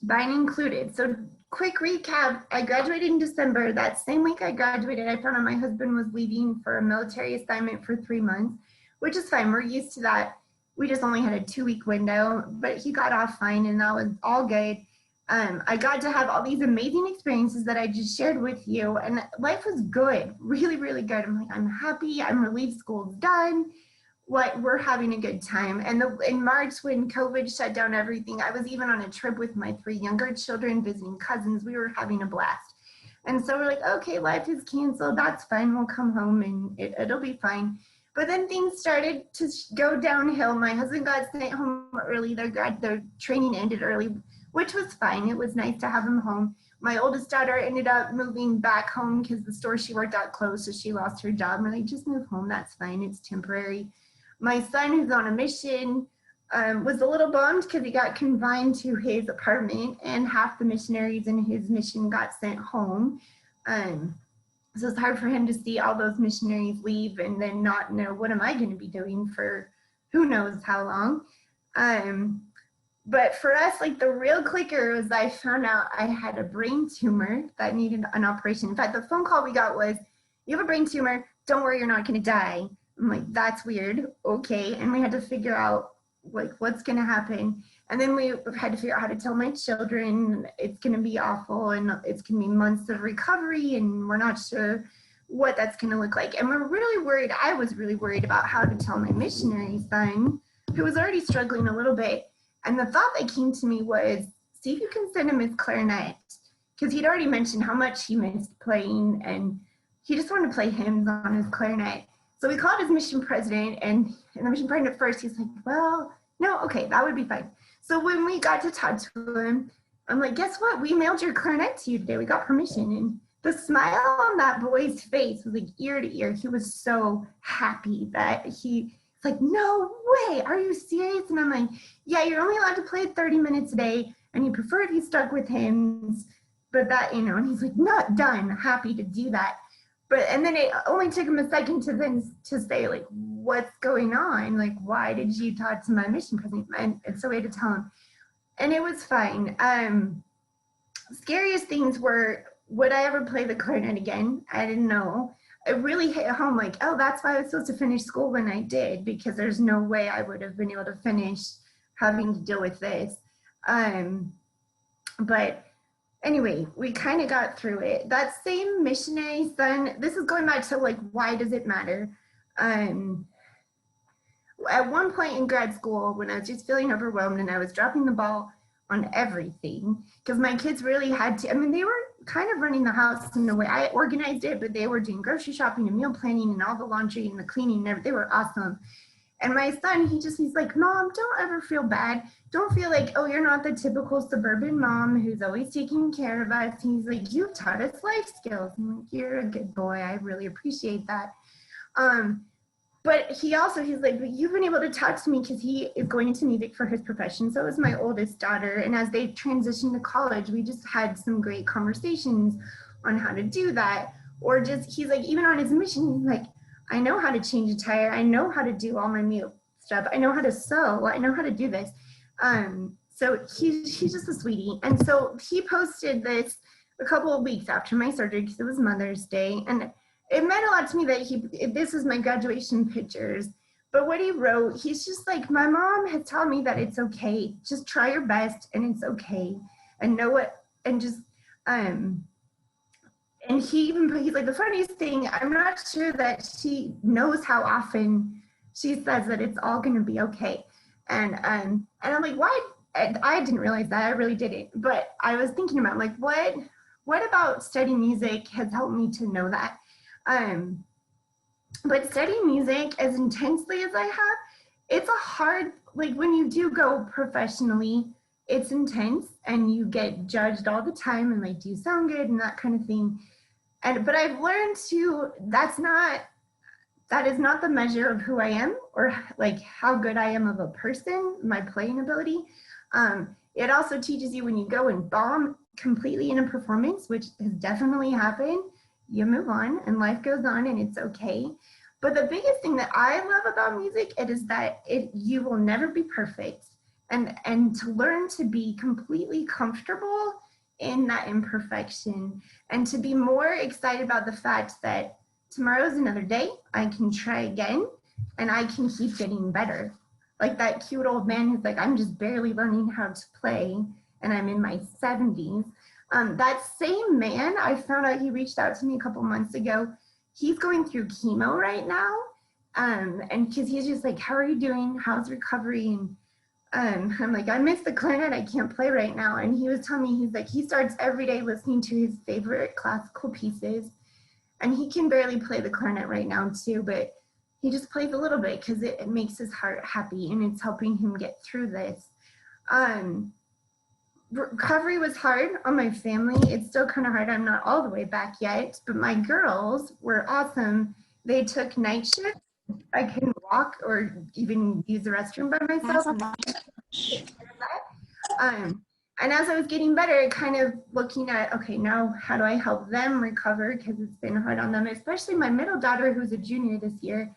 included. So quick recap, I graduated in December. That same week I graduated, I found out my husband was leaving for a military assignment for 3 months, which is fine. We're used to that. We just only had a 2-week window, but he got off fine and that was all good. I got to have all these amazing experiences that I just shared with you, and life was good, really, really good. I'm like, I'm happy, I'm relieved school's done. We're having a good time. And in March, when COVID shut down everything, I was even on a trip with my 3 younger children, visiting cousins. We were having a blast. And so we're like, okay, life is canceled, that's fine, we'll come home and it'll be fine. But then things started to go downhill. My husband got sent home early. Their training ended early, which was fine. It was nice to have him home. My oldest daughter ended up moving back home because the store she worked at closed, so she lost her job. We're like, just move home, that's fine, it's temporary. My son, who's on a mission, was a little bummed because he got confined to his apartment, and half the missionaries in his mission got sent home. So it's hard for him to see all those missionaries leave and then not know, what am I going to be doing for who knows how long. But for us, like the real clicker was I found out I had a brain tumor that needed an operation. In fact, the phone call we got was, you have a brain tumor, don't worry, you're not gonna die. I'm like, that's weird, okay. And we had to figure out like what's gonna happen. And then we had to figure out how to tell my children it's gonna be awful and it's gonna be months of recovery and we're not sure what that's gonna look like. And we're really worried, I was really worried about how to tell my missionary son, who was already struggling a little bit. And the thought that came to me was, see if you can send him his clarinet. Because he'd already mentioned how much he missed playing and he just wanted to play hymns on his clarinet. So we called his mission president, and the mission president at first, he's like, well, no, okay, that would be fine. So when we got to talk to him, I'm like, guess what? We mailed your clarinet to you today. We got permission. And the smile on that boy's face was like ear to ear. He was so happy that he's like, no way, are you serious? And I'm like, yeah, you're only allowed to play 30 minutes a day, and you prefer if you stuck with hymns, but that, you know, and he's like, not done, happy to do that. But, and then it only took him a second to say, like, what's going on? Like, why did you talk to my mission president? And so we had to tell him. And it was fine. Scariest things were, would I ever play the clarinet again? I didn't know. It really hit home, like, oh, that's why I was supposed to finish school when I did, because there's no way I would have been able to finish having to deal with this. But anyway, we kind of got through it. That same missionary son, this is going back to like, why does it matter? At one point in grad school, when I was just feeling overwhelmed and I was dropping the ball on everything, because my kids really had to, I mean, they were kind of running the house in a way. I organized it, but they were doing grocery shopping and meal planning and all the laundry and the cleaning and everything. They were awesome. And my son, he's like, Mom, don't ever feel bad. Don't feel like, oh, you're not the typical suburban mom who's always taking care of us. He's like, you've taught us life skills. I'm like, you're a good boy. I really appreciate that. But he's like, but you've been able to talk to me because he is going into music for his profession. So is my oldest daughter. And as they transitioned to college, we just had some great conversations on how to do that. Or just, he's like, even on his mission, he's like, I know how to change a tire. I know how to do all my meal stuff. I know how to sew. I know how to do this. So he's just a sweetie. And so he posted this a couple of weeks after my surgery because it was Mother's Day. And it meant a lot to me that this is my graduation pictures. But what he wrote, he's just like, my mom has told me that it's okay. Just try your best and it's okay. And know what, and just, and he even put, he's like, the funniest thing, I'm not sure that she knows how often she says that it's all going to be okay. And I'm like, why? And I didn't realize that. I really didn't. But I was thinking about like, what about studying music has helped me to know that? But studying music as intensely as I have, it's a hard, like when you do go professionally, it's intense and you get judged all the time and like, do you sound good and that kind of thing. But I've learned that is not the measure of who I am or like how good I am of a person, my playing ability. It also teaches you when you go and bomb completely in a performance, which has definitely happened, you move on and life goes on and it's okay. But the biggest thing that I love about music, it is that you will never be perfect. And to learn to be completely comfortable in that imperfection and to be more excited about the fact that tomorrow's another day, I can try again and I can keep getting better. Like that cute old man who's like, I'm just barely learning how to play and I'm in my 70s. That same man, I found out he reached out to me a couple months ago. He's going through chemo right now. And because he's just like, how are you doing? How's recovery? And I'm like, I miss the clarinet. I can't play right now. And he was telling me, he's like, he starts every day listening to his favorite classical pieces. And he can barely play the clarinet right now too, but he just plays a little bit because it makes his heart happy and it's helping him get through this. Recovery was hard on my family. It's still kind of hard. I'm not all the way back yet, but my girls were awesome. They took night shift. I couldn't walk or even use the restroom by myself. And as I was getting better, kind of looking at, okay, now how do I help them recover? Because it's been hard on them, especially my middle daughter, who's a junior this year.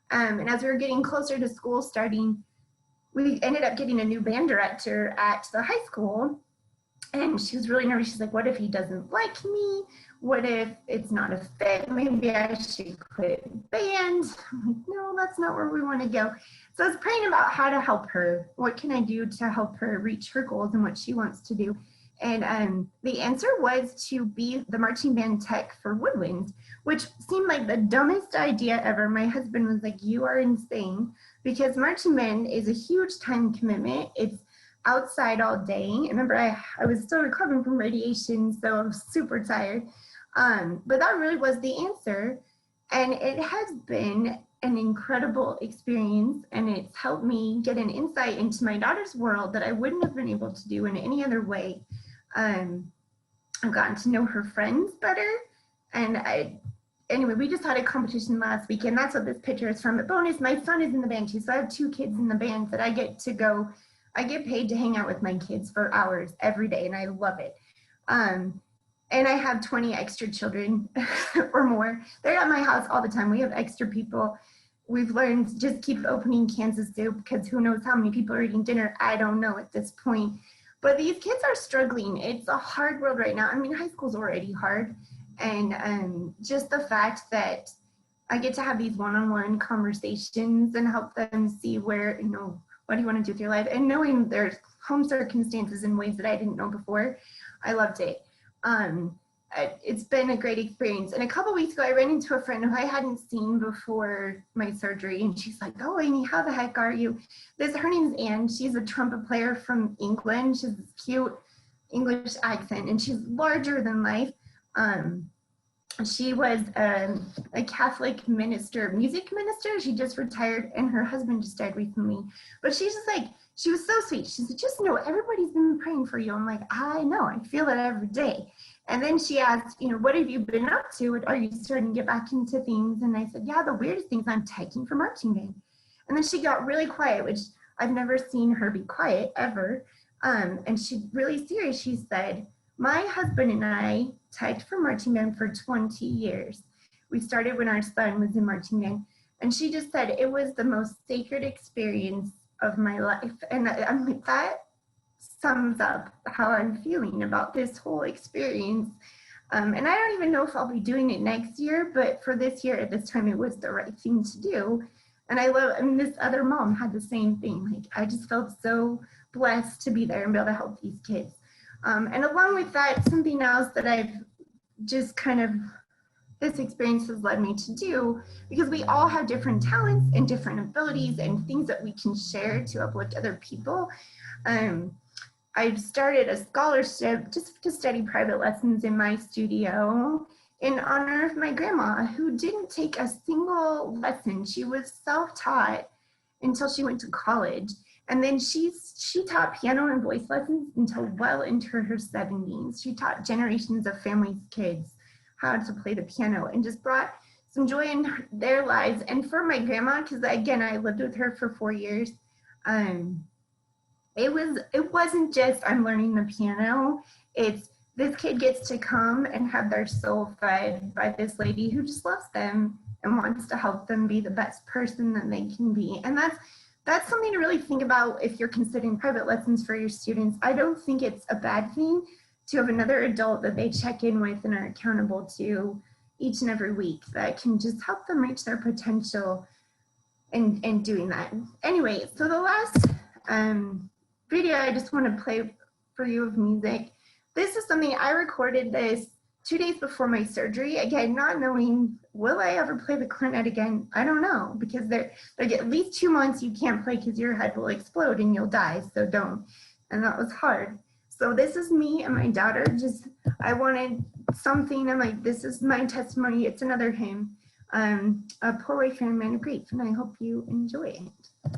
And as we were getting closer to school starting, we ended up getting a new band director at the high school, and she was really nervous. She's like, what if he doesn't like me? What if it's not a fit? Maybe I should quit band. I'm like, no, that's not where we want to go. So I was praying about how to help her. What can I do to help her reach her goals and what she wants to do? And the answer was to be the marching band tech for Woodlands, which seemed like the dumbest idea ever. My husband was like, you are insane, because marching band is a huge time commitment. It's outside all day. Remember, I was still recovering from radiation, so I was super tired. But that really was the answer. And it has been an incredible experience, and it's helped me get an insight into my daughter's world that I wouldn't have been able to do in any other way. I've gotten to know her friends better, and anyway, we just had a competition last week, and that's what this picture is from. But bonus, my son is in the band too, so I have 2 kids in the band that I get to go. I get paid to hang out with my kids for hours every day, and I love it. And I have 20 extra children or more. They're at my house all the time. We have extra people. We've learned just keep opening cans of soup, because who knows how many people are eating dinner. I don't know at this point. But these kids are struggling. It's a hard world right now. I mean, high school's already hard. And just the fact that I get to have these one-on-one conversations and help them see where, what do you want to do with your life? And knowing their home circumstances in ways that I didn't know before, I loved it. It's been a great experience. And a couple weeks ago, I ran into a friend who I hadn't seen before my surgery. And she's like, oh, Amy, how the heck are you? Her name's Anne. She's a trumpet player from England. She has this cute English accent, and she's larger than life. She was a Catholic minister, music minister. She just retired, and her husband just died recently. But she's just like, she was so sweet. She said, just know everybody's been praying for you. I'm like, I know, I feel it every day. And then she asked, what have you been up to? Are you starting to get back into things? And I said, yeah, the weirdest things, I'm teching for marching band. And then she got really quiet, which I've never seen her be quiet ever. And she really serious. She said, my husband and I typed for marching band for 20 years. We started when our son was in marching band. And she just said, it was the most sacred experience of my life. And I'm like, that sums up how I'm feeling about this whole experience. And I don't even know if I'll be doing it next year, but for this year, at this time, it was the right thing to do. And this other mom had the same thing. Like, I just felt so blessed to be there and be able to help these kids. And along with that, something else that I've just this experience has led me to do, because we all have different talents and different abilities and things that we can share to uplift other people. I've started a scholarship just to study private lessons in my studio in honor of my grandma, who didn't take a single lesson. She was self-taught until she went to college. And then she taught piano and voice lessons until well into her 70s. She taught generations of families' kids how to play the piano, and just brought some joy in their lives. And for my grandma, because again, I lived with her for 4 years, it wasn't just I'm learning the piano. It's this kid gets to come and have their soul fed by this lady who just loves them and wants to help them be the best person that they can be. And that's something to really think about if you're considering private lessons for your students. I don't think it's a bad thing to have another adult that they check in with and are accountable to each and every week that can just help them reach their potential in doing that. Anyway, so the last video I just want to play for you of music. This is something I recorded this 2 days before my surgery. Again, not knowing, will I ever play the clarinet again? I don't know, because they're at least 2 months you can't play because your head will explode and you'll die, so don't. And that was hard. So this is me and my daughter. I wanted something. I'm like, this is my testimony. It's another hymn. A Poor Wayfaring Man of Grief, and I hope you enjoy it.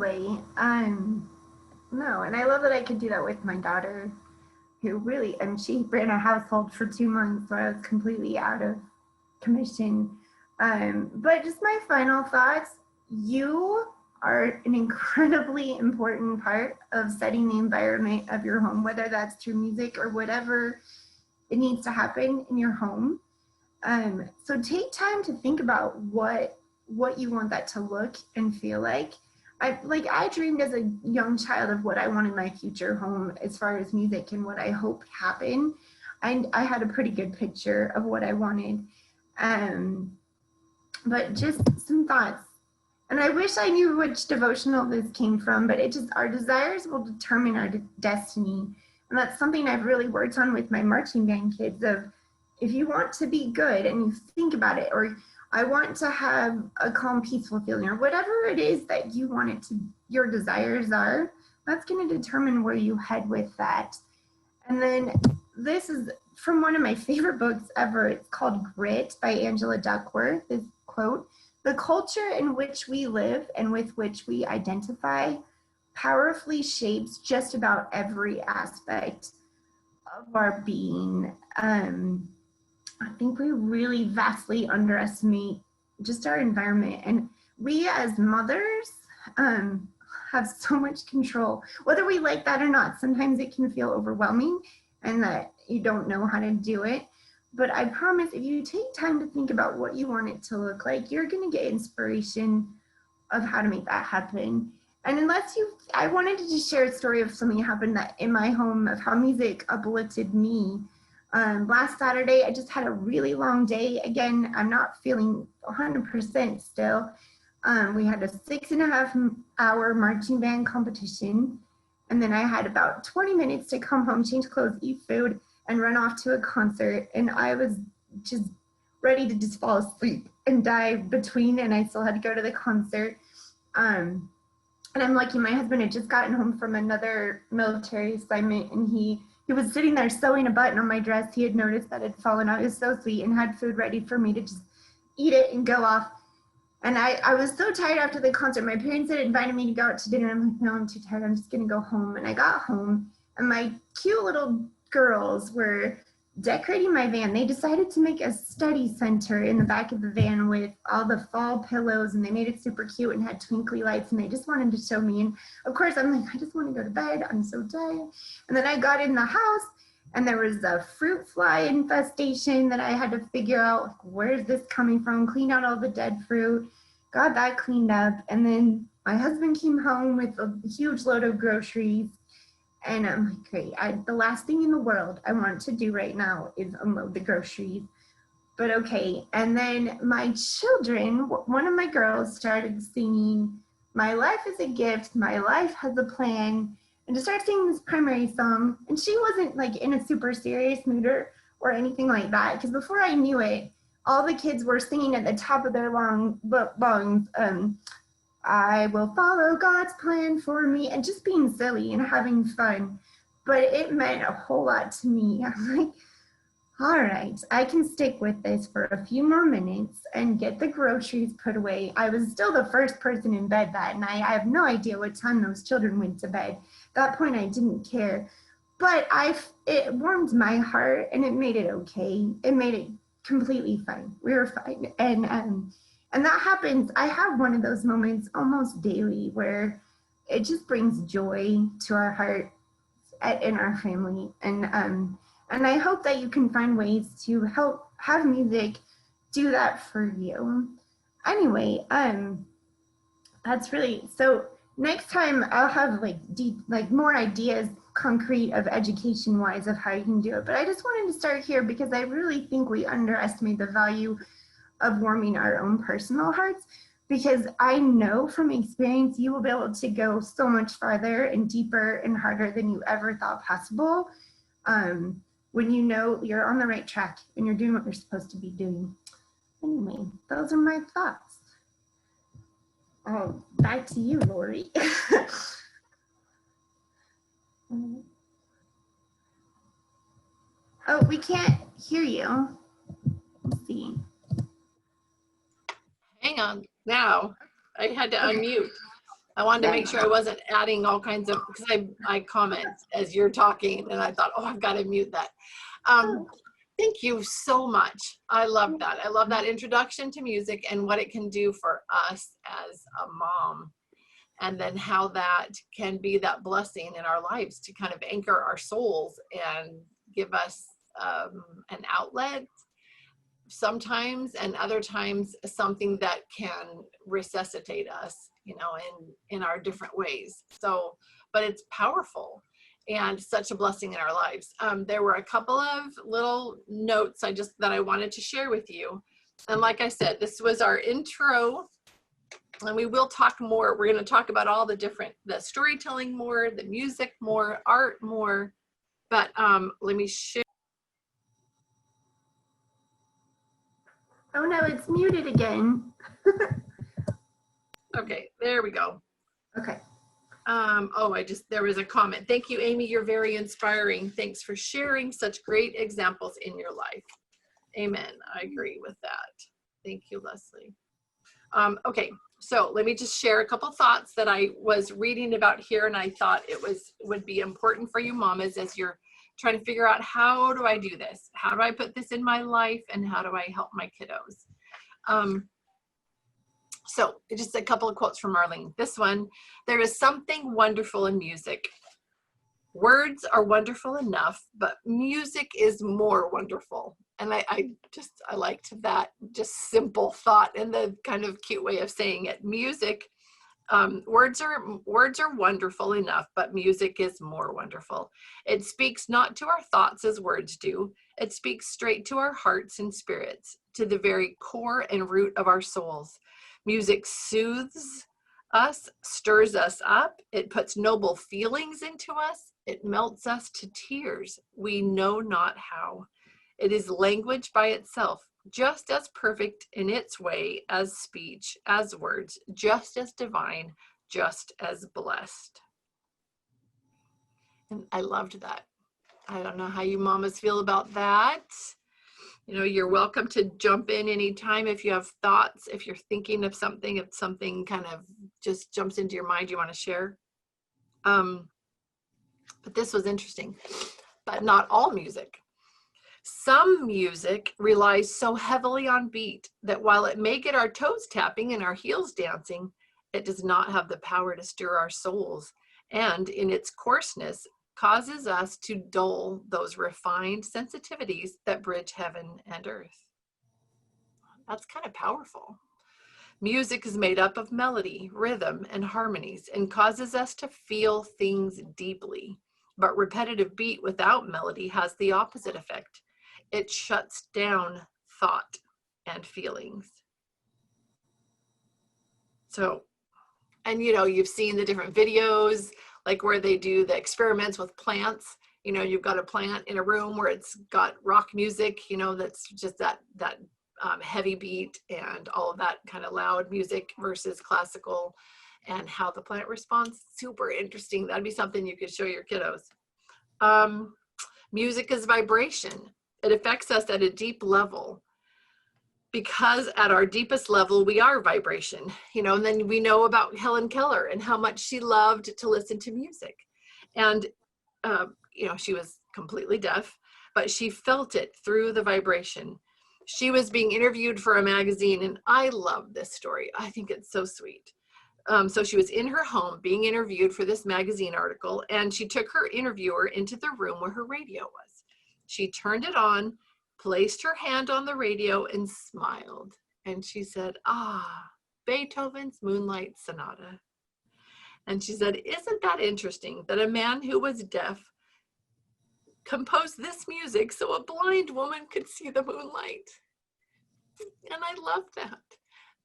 way. No, and I love that I could do that with my daughter, who really, she ran a household for 2 months, so I was completely out of commission. But just my final thoughts, you are an incredibly important part of setting the environment of your home, whether that's through music or whatever it needs to happen in your home. So take time to think about what you want that to look and feel like. I dreamed as a young child of what I wanted my future home as far as music and what I hoped happened. And I had a pretty good picture of what I wanted. But just some thoughts. And I wish I knew which devotional this came from, but it just, our desires will determine our destiny. And that's something I've really worked on with my marching band kids of, if you want to be good and you think about it, or I want to have a calm, peaceful feeling, or whatever it is that you want it to, your desires are, that's going to determine where you head with that. And then this is from one of my favorite books ever. It's called Grit by Angela Duckworth. This quote, "The culture in which we live and with which we identify powerfully shapes just about every aspect of our being." I think we really vastly underestimate just our environment, and we as mothers have so much control, whether we like that or not. Sometimes it can feel overwhelming and that you don't know how to do it, but I promise if you take time to think about what you want it to look like, you're going to get inspiration of how to make that happen. And unless I wanted to just share a story of something that happened that in my home of how music uplifted me. Last Saturday, I just had a really long day. Again, I'm not feeling 100% still. We had a 6.5-hour marching band competition. And then I had about 20 minutes to come home, change clothes, eat food, and run off to a concert. And I was just ready to just fall asleep and die between, and I still had to go to the concert. And I'm lucky my husband had just gotten home from another military assignment, and he was sitting there sewing a button on my dress. He had noticed that it had fallen out. It was so sweet, and had food ready for me to just eat it and go off. And I was so tired after the concert. My parents had invited me to go out to dinner. I'm like, no, I'm too tired. I'm just going to go home. And I got home, and my cute little girls were decorating my van. They decided to make a study center in the back of the van with all the fall pillows, and they made it super cute and had twinkly lights, and they just wanted to show me. And of course, I'm like, I just want to go to bed. I'm so tired. And then I got in the house, and there was a fruit fly infestation that I had to figure out, like, where's this coming from? Clean out all the dead fruit, got that cleaned up. And then my husband came home with a huge load of groceries. And I'm like, great, the last thing in the world I want to do right now is unload the groceries. But okay. And then my children, one of my girls started singing, "My life is a gift, my life has a plan," and to start singing this primary song. And she wasn't like in a super serious mood or anything like that, because before I knew it, all the kids were singing at the top of their lungs, "I will follow God's plan for me," and just being silly and having fun. But it meant a whole lot to me. I'm like, all right, I can stick with this for a few more minutes and get the groceries put away. I was still the first person in bed that night. I have no idea what time those children went to bed. At that point, I didn't care. But it warmed my heart, and it made it okay. It made it completely fine. We were fine. And that happens. I have one of those moments almost daily where it just brings joy to our heart in our family. And I hope that you can find ways to help have music do that for you. Anyway, that's really, so next time I'll have like more ideas, concrete of education wise of how you can do it. But I just wanted to start here because I really think we underestimate the value of warming our own personal hearts, because I know from experience you will be able to go so much farther and deeper and harder than you ever thought possible when you know you're on the right track and you're doing what you're supposed to be doing. Anyway, those are my thoughts. Oh, back to you, Lori. Oh, we can't hear you. Let's see. Hang on. Now, I had to unmute. I wanted to make sure I wasn't adding all kinds of, because I comment as you're talking, and I thought, oh, I've got to mute that. Thank you so much. I love that. I love that introduction to music and what it can do for us as a mom, and then how that can be that blessing in our lives to kind of anchor our souls and give us an outlet sometimes, and other times something that can resuscitate us, you know, in our different ways. So, but it's powerful and such a blessing in our lives. There were a couple of little notes that I wanted to share with you. And like I said, this was our intro, and we will talk more. We're going to talk about all the storytelling more, the music more, art more, but let me share. Oh no, it's muted again. Okay, there we go. Okay. There was a comment. Thank you, Amy. You're very inspiring. Thanks for sharing such great examples in your life. Amen. I agree with that. Thank you, Leslie. Okay, so let me just share a couple thoughts that I was reading about here, and I thought would be important for you mamas as you're trying to figure out, how do I do this? How do I put this in my life, and how do I help my kiddos? So just a couple of quotes from Marlene. This one: there is something wonderful in music. Words are wonderful enough, but music is more wonderful. And I liked that just simple thought and the kind of cute way of saying it. Music, words are wonderful enough, but music is more wonderful. It speaks not to our thoughts as words do. It speaks straight to our hearts and spirits, to the very core and root of our souls. Music soothes us, stirs us up. It puts noble feelings into us. It melts us to tears. We know not how. It is language by itself, just as perfect in its way as speech, as words, just as divine, just as blessed. And I loved that. I don't know how you mamas feel about that. You know, you're welcome to jump in anytime if you have thoughts, if you're thinking of something, if something kind of just jumps into your mind you want to share. But this was interesting. But not all music. Some music relies so heavily on beat that while it may get our toes tapping and our heels dancing, it does not have the power to stir our souls, and in its coarseness causes us to dull those refined sensitivities that bridge heaven and earth. That's kind of powerful. Music is made up of melody, rhythm, and harmonies, and causes us to feel things deeply. But repetitive beat without melody has the opposite effect. It shuts down thought and feelings. So, and you know, you've seen the different videos, like where they do the experiments with plants. You know, you've got a plant in a room where it's got rock music, you know, that's just that heavy beat and all of that kind of loud music versus classical, and how the plant responds. Super interesting. That'd be something you could show your kiddos. Music is vibration. It affects us at a deep level, because at our deepest level, we are vibration, you know. And then we know about Helen Keller and how much she loved to listen to music. And, you know, she was completely deaf, but she felt it through the vibration. She was being interviewed for a magazine, and I love this story. I think it's so sweet. So she was in her home being interviewed for this magazine article, and she took her interviewer into the room where her radio was. She turned it on, placed her hand on the radio, and smiled. And she said, Beethoven's Moonlight Sonata. And she said, isn't that interesting that a man who was deaf composed this music so a blind woman could see the moonlight? And I love that.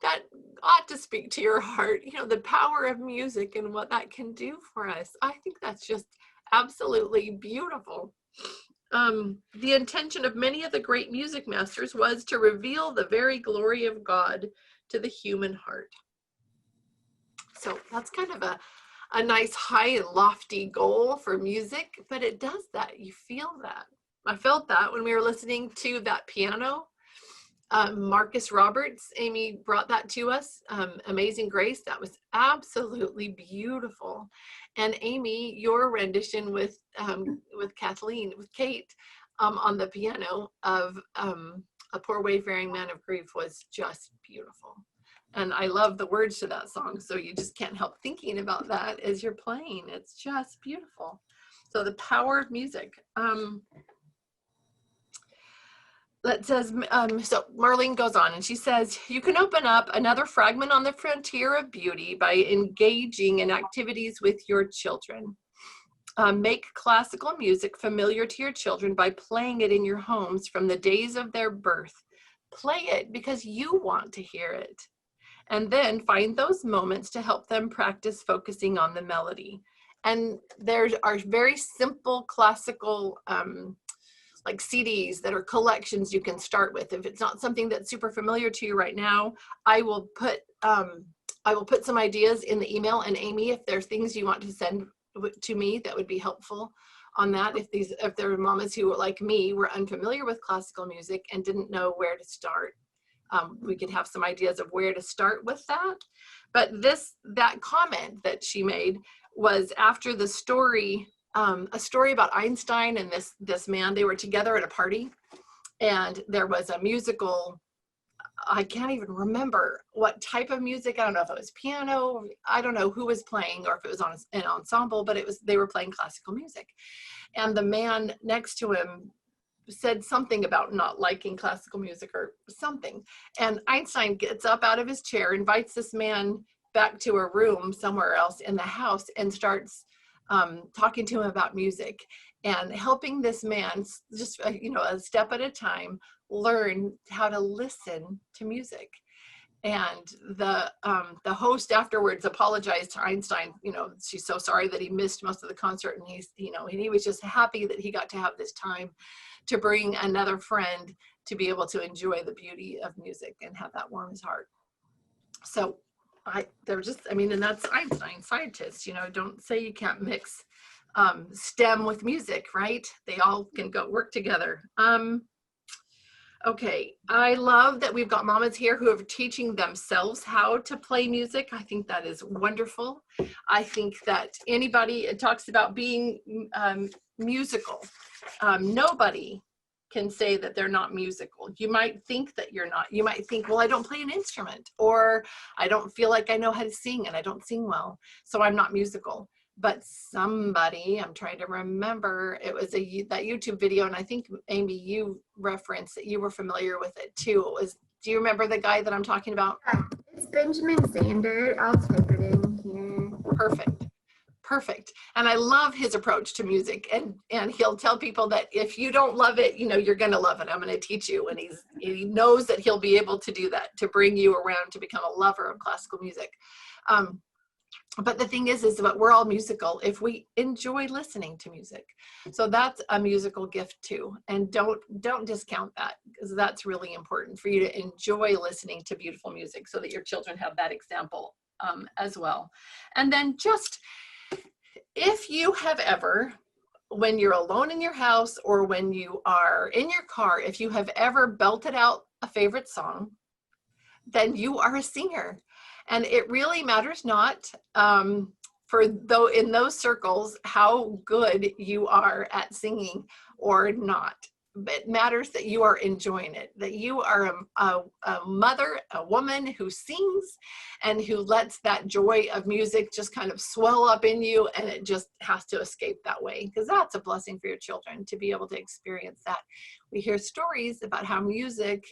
That ought to speak to your heart, you know, the power of music and what that can do for us. I think that's just absolutely beautiful. The intention of many of the great music masters was to reveal the very glory of God to the human heart. So that's kind of a nice high and lofty goal for music, but it does that. You feel that. I felt that when we were listening to that piano. Marcus Roberts, Amy brought that to us. Amazing Grace, that was absolutely beautiful. And Amy, your rendition with Kathleen, with Kate, on the piano of A Poor Wayfaring Man of Grief was just beautiful. And I love the words to that song, so you just can't help thinking about that as you're playing. It's just beautiful. So the power of music. That says, so Marlene goes on and she says, you can open up another fragment on the frontier of beauty by engaging in activities with your children. Make classical music familiar to your children by playing it in your homes from the days of their birth. Play it because you want to hear it. And then find those moments to help them practice focusing on the melody. And there are very simple classical like CDs that are collections you can start with. If it's not something that's super familiar to you right now, I will put some ideas in the email. And Amy, if there's things you want to send to me that would be helpful on that, if there are mamas who, like me, were unfamiliar with classical music and didn't know where to start, we could have some ideas of where to start with that. But that comment that she made was after the story, a story about Einstein and this man. They were together at a party, and there was a musical, I can't even remember what type of music. I don't know if it was piano, I don't know who was playing, or if it was on an ensemble, but they were playing classical music. And the man next to him said something about not liking classical music or something. And Einstein gets up out of his chair, invites this man back to a room somewhere else in the house, and starts talking to him about music and helping this man, just a step at a time, learn how to listen to music. And the host afterwards apologized to Einstein. She's so sorry that he missed most of the concert, and he was just happy that he got to have this time to bring another friend to be able to enjoy the beauty of music and have that warm his heart. So and that's Einstein, scientists, don't say you can't mix STEM with music, right? They all can go work together. Okay, I love that we've got mamas here who are teaching themselves how to play music. I think that is wonderful. I think that it talks about being musical. Nobody can say that they're not musical. You might think that you're not. You might think, well, I don't play an instrument, or I don't feel like I know how to sing and I don't sing well, so I'm not musical. But somebody, I'm trying to remember, it was that YouTube video, and I think, Amy, you referenced that you were familiar with it too. Do you remember the guy that I'm talking about? It's Benjamin Zander. I'll type it in here. Perfect. And I love his approach to music, and he'll tell people that if you don't love it, you're going to love it. I'm going to teach you. And he knows that he'll be able to do that, to bring you around to become a lover of classical music. But the thing is that we're all musical if we enjoy listening to music. So that's a musical gift too. And don't discount that, because that's really important for you to enjoy listening to beautiful music so that your children have that example as well. And then just, if you have ever, when you're alone in your house or when you are in your car, if you have ever belted out a favorite song, then you are a singer. And it really matters not in those circles how good you are at singing or not. It matters that you are enjoying it, that you are a mother, a woman who sings and who lets that joy of music just kind of swell up in you, and it just has to escape that way, because that's a blessing for your children to be able to experience that. We hear stories about how music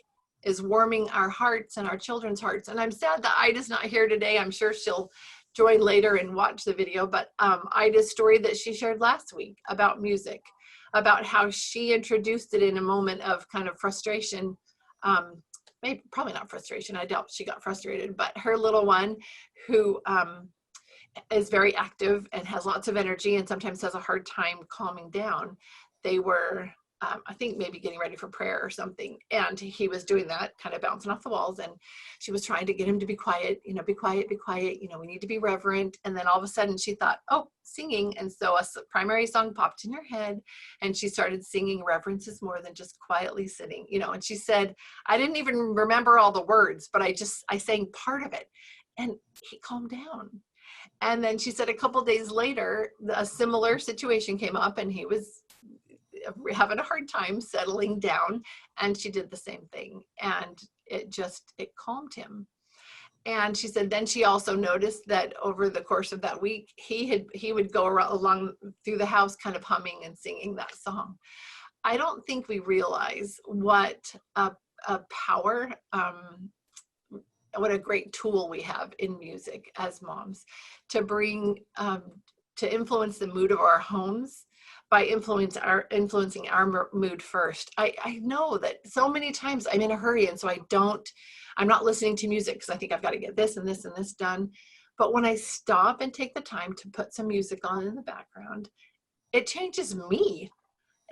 is warming our hearts and our children's hearts. And I'm sad that Ida's not here today. I'm sure she'll join later and watch the video, but Ida's story that she shared last week about music, about how she introduced it in a moment of kind of frustration, probably not frustration, I doubt she got frustrated, but her little one, who is very active and has lots of energy and sometimes has a hard time calming down, they were I think maybe getting ready for prayer or something. And he was doing that, kind of bouncing off the walls. And she was trying to get him to be quiet, be quiet, be quiet. We need to be reverent. And then all of a sudden she thought, oh, singing. And so a primary song popped in her head and she started singing Reverence is More Than Just Quietly Sitting, and she said, I didn't even remember all the words, but I sang part of it. And he calmed down. And then she said a couple days later, a similar situation came up and he was having a hard time settling down, and she did the same thing, and it calmed him. And she said then she also noticed that over the course of that week he would go along through the house kind of humming and singing that song. I don't think we realize what a power, what a great tool we have in music as moms to bring to influence the mood of our homes by influencing our mood first. I know that so many times I'm in a hurry, and so I'm not listening to music because I think I've got to get this and this and this done. But when I stop and take the time to put some music on in the background, it changes me.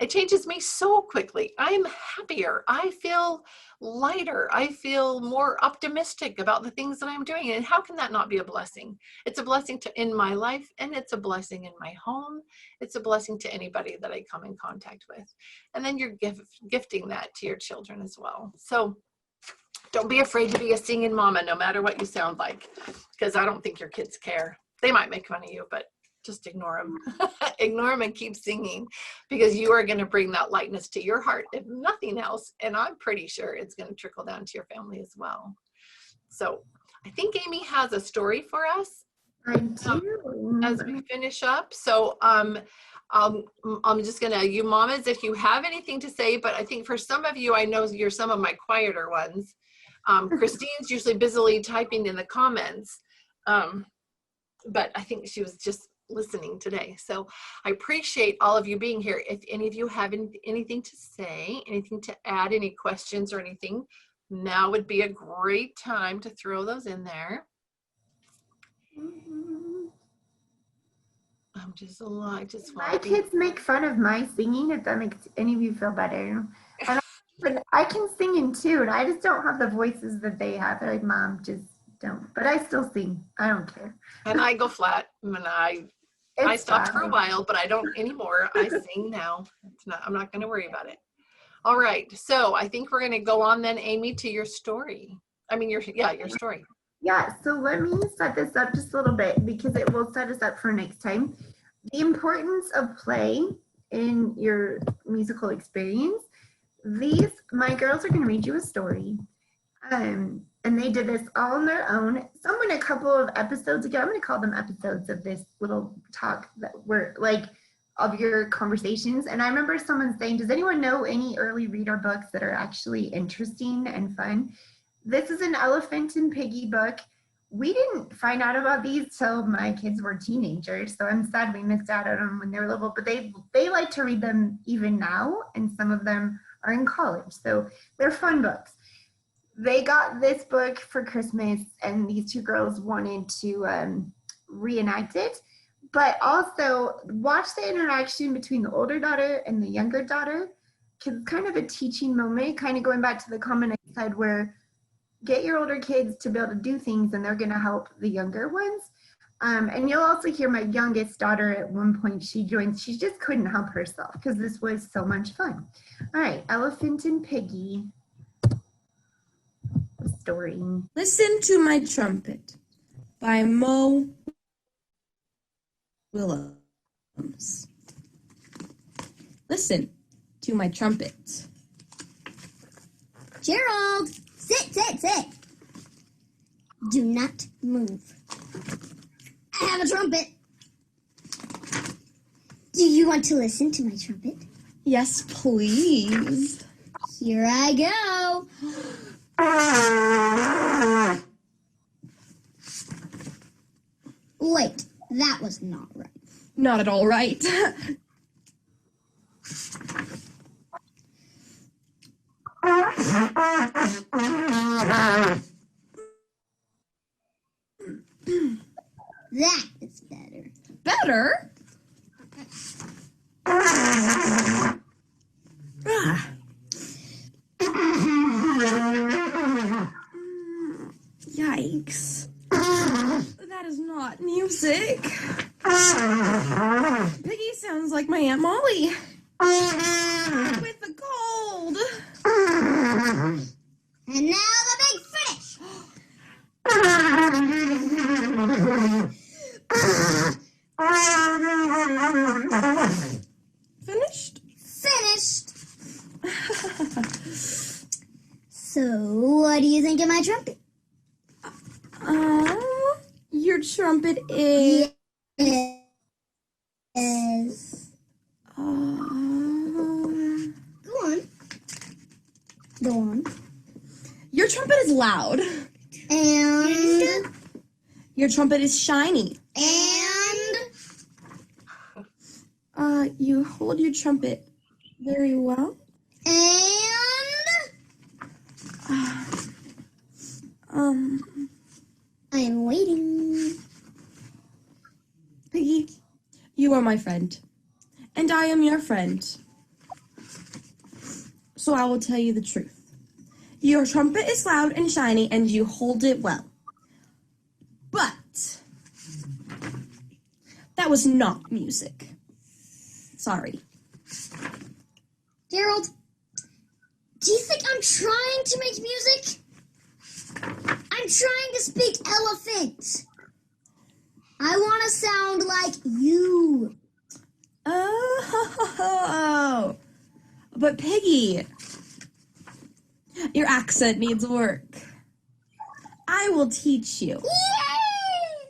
It changes me so quickly. I'm happier. I feel lighter. I feel more optimistic about the things that I'm doing. And how can that not be a blessing? It's a blessing in my life, and it's a blessing in my home. It's a blessing to anybody that I come in contact with. And then you're gifting that to your children as well. So don't be afraid to be a singing mama, no matter what you sound like, because I don't think your kids care. They might make fun of you, but just ignore them. Ignore them and keep singing, because you are going to bring that lightness to your heart, if nothing else. And I'm pretty sure it's going to trickle down to your family as well. So I think Amy has a story for us. I do. As we finish up. So I'm just going to, you mamas, if you have anything to say, but I think for some of you, I know you're some of my quieter ones. Christine's usually busily typing in the comments. But I think she was just listening today. So I appreciate all of you being here. If any of you have anything to say, anything to add, any questions or anything, now would be a great time to throw those in there. My kids make fun of my singing, if that makes any of you feel better. And I can sing in tune. I just don't have the voices that they have. They're like, Mom, just don't. But I still sing. I don't care. And I go flat. I stopped for a while, but I don't anymore. I sing now. I'm not going to worry about it. All right. So I think we're going to go on then, Amy, to your story. Your story. Yeah. So let me set this up just a little bit, because it will set us up for next time. The importance of play in your musical experience. My girls are going to read you a story. And they did this all on their own. Someone a couple of episodes ago, I'm going to call them episodes of this little talk that were like of your conversations. And I remember someone saying, does anyone know any early reader books that are actually interesting and fun? This is an Elephant and Piggy book. We didn't find out about these till my kids were teenagers. So I'm sad we missed out on them when they were little, but they like to read them even now. And some of them are in college. So they're fun books. They got this book for Christmas, and these two girls wanted to reenact it, but also watch the interaction between the older daughter and the younger daughter, because it's kind of a teaching moment, kind of going back to the comment I said where get your older kids to be able to do things and they're going to help the younger ones. And you'll also hear my youngest daughter at one point, she just couldn't help herself because this was so much fun. All right, Elephant and Piggy. Story. Listen to My Trumpet by Mo Willems. Listen to my trumpet. Gerald, sit. Do not move. I have a trumpet. Do you want to listen to my trumpet? Yes, please. Here I go. Wait, that was not right. Not at all right. That is better. Better? sounds like my Aunt Molly with the cold. And now the big finish. Finished? Finished. So, what do you think of my trumpet? Your trumpet is. Yes. Go on. Go on. Your trumpet is loud. And. Your trumpet is shiny. And. You hold your trumpet very well. I'm waiting. Piggy, you are my friend, and I am your friend. So I will tell you the truth. Your trumpet is loud and shiny, and you hold it well. But that was not music. Sorry. Gerald, do you think I'm trying to make music? I'm trying to speak elephant. I want to sound like you. Oh, but Piggy, your accent needs work. I will teach you. Yay!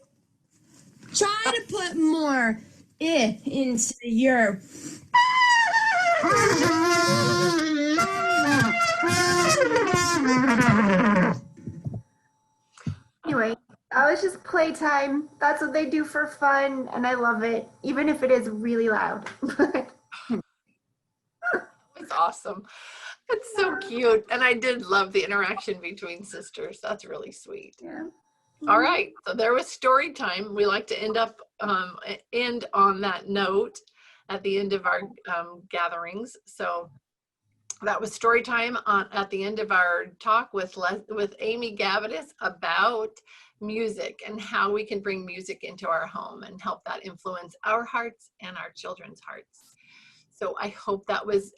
Try to put more into your. Anyway, that was just playtime. That's what they do for fun, and I love it, even if it is really loud. It's awesome. It's so cute. And I did love the interaction between sisters. That's really sweet. Yeah. All right. So there was story time. We like to end on that note at the end of our gatherings. So that was story time at the end of our talk with Amy Gavitas about music and how we can bring music into our home and help that influence our hearts and our children's hearts. So I hope that was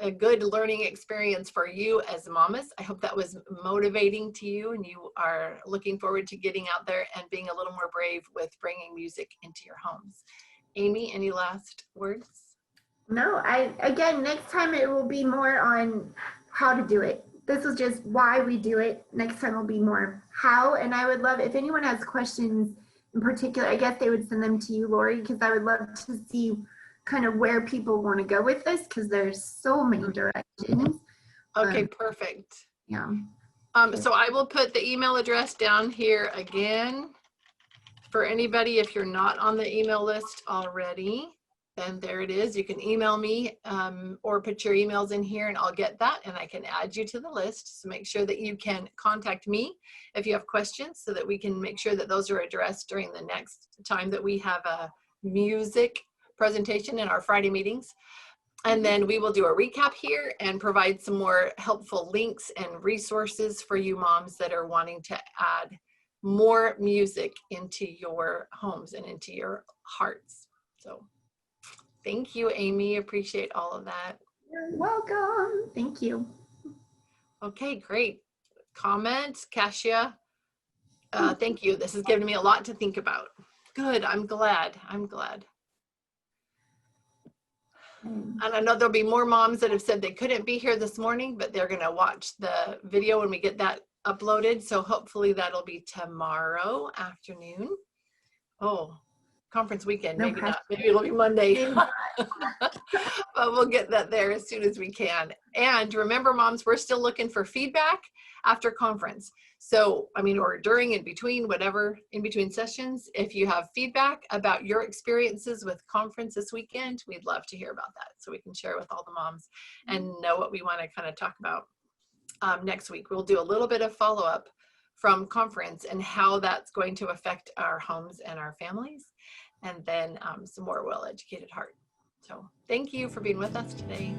a good learning experience for you as mamas. I hope that was motivating to you and you are looking forward to getting out there and being a little more brave with bringing music into your homes. Amy, any last words? No, again, next time it will be more on how to do it. This is just why we do it. Next time will be more how, and I would love, if anyone has questions in particular, I guess they would send them to you, Lori, because I would love to see kind of where people want to go with this, because there's so many directions. Okay, perfect. Yeah. So I will put the email address down here again for anybody. If you're not on the email list already, then there it is. You can email me or put your emails in here and I'll get that and I can add you to the list. So make sure that you can contact me if you have questions so that we can make sure that those are addressed during the next time that we have a music presentation in our Friday meetings. And then we will do a recap here and provide some more helpful links and resources for you moms that are wanting to add more music into your homes and into your hearts. So thank you, Amy. Appreciate all of that. You're welcome. Thank you. Okay, great. Comments, Kasia? Thank you. This has given me a lot to think about. Good. I'm glad. I'm glad. And I know there'll be more moms that have said they couldn't be here this morning, but they're going to watch the video when we get that uploaded. So hopefully that'll be tomorrow afternoon. Oh, conference weekend, maybe not. Maybe it'll be Monday. But we'll get that there as soon as we can. And remember, moms, we're still looking for feedback after conference. So, I mean, or during, in between, whatever, in between sessions, if you have feedback about your experiences with conference this weekend, we'd love to hear about that so we can share with all the moms and know what we want to kind of talk about next week. We'll do a little bit of follow-up from conference and how that's going to affect our homes and our families, and then some more well-educated heart. So thank you for being with us today.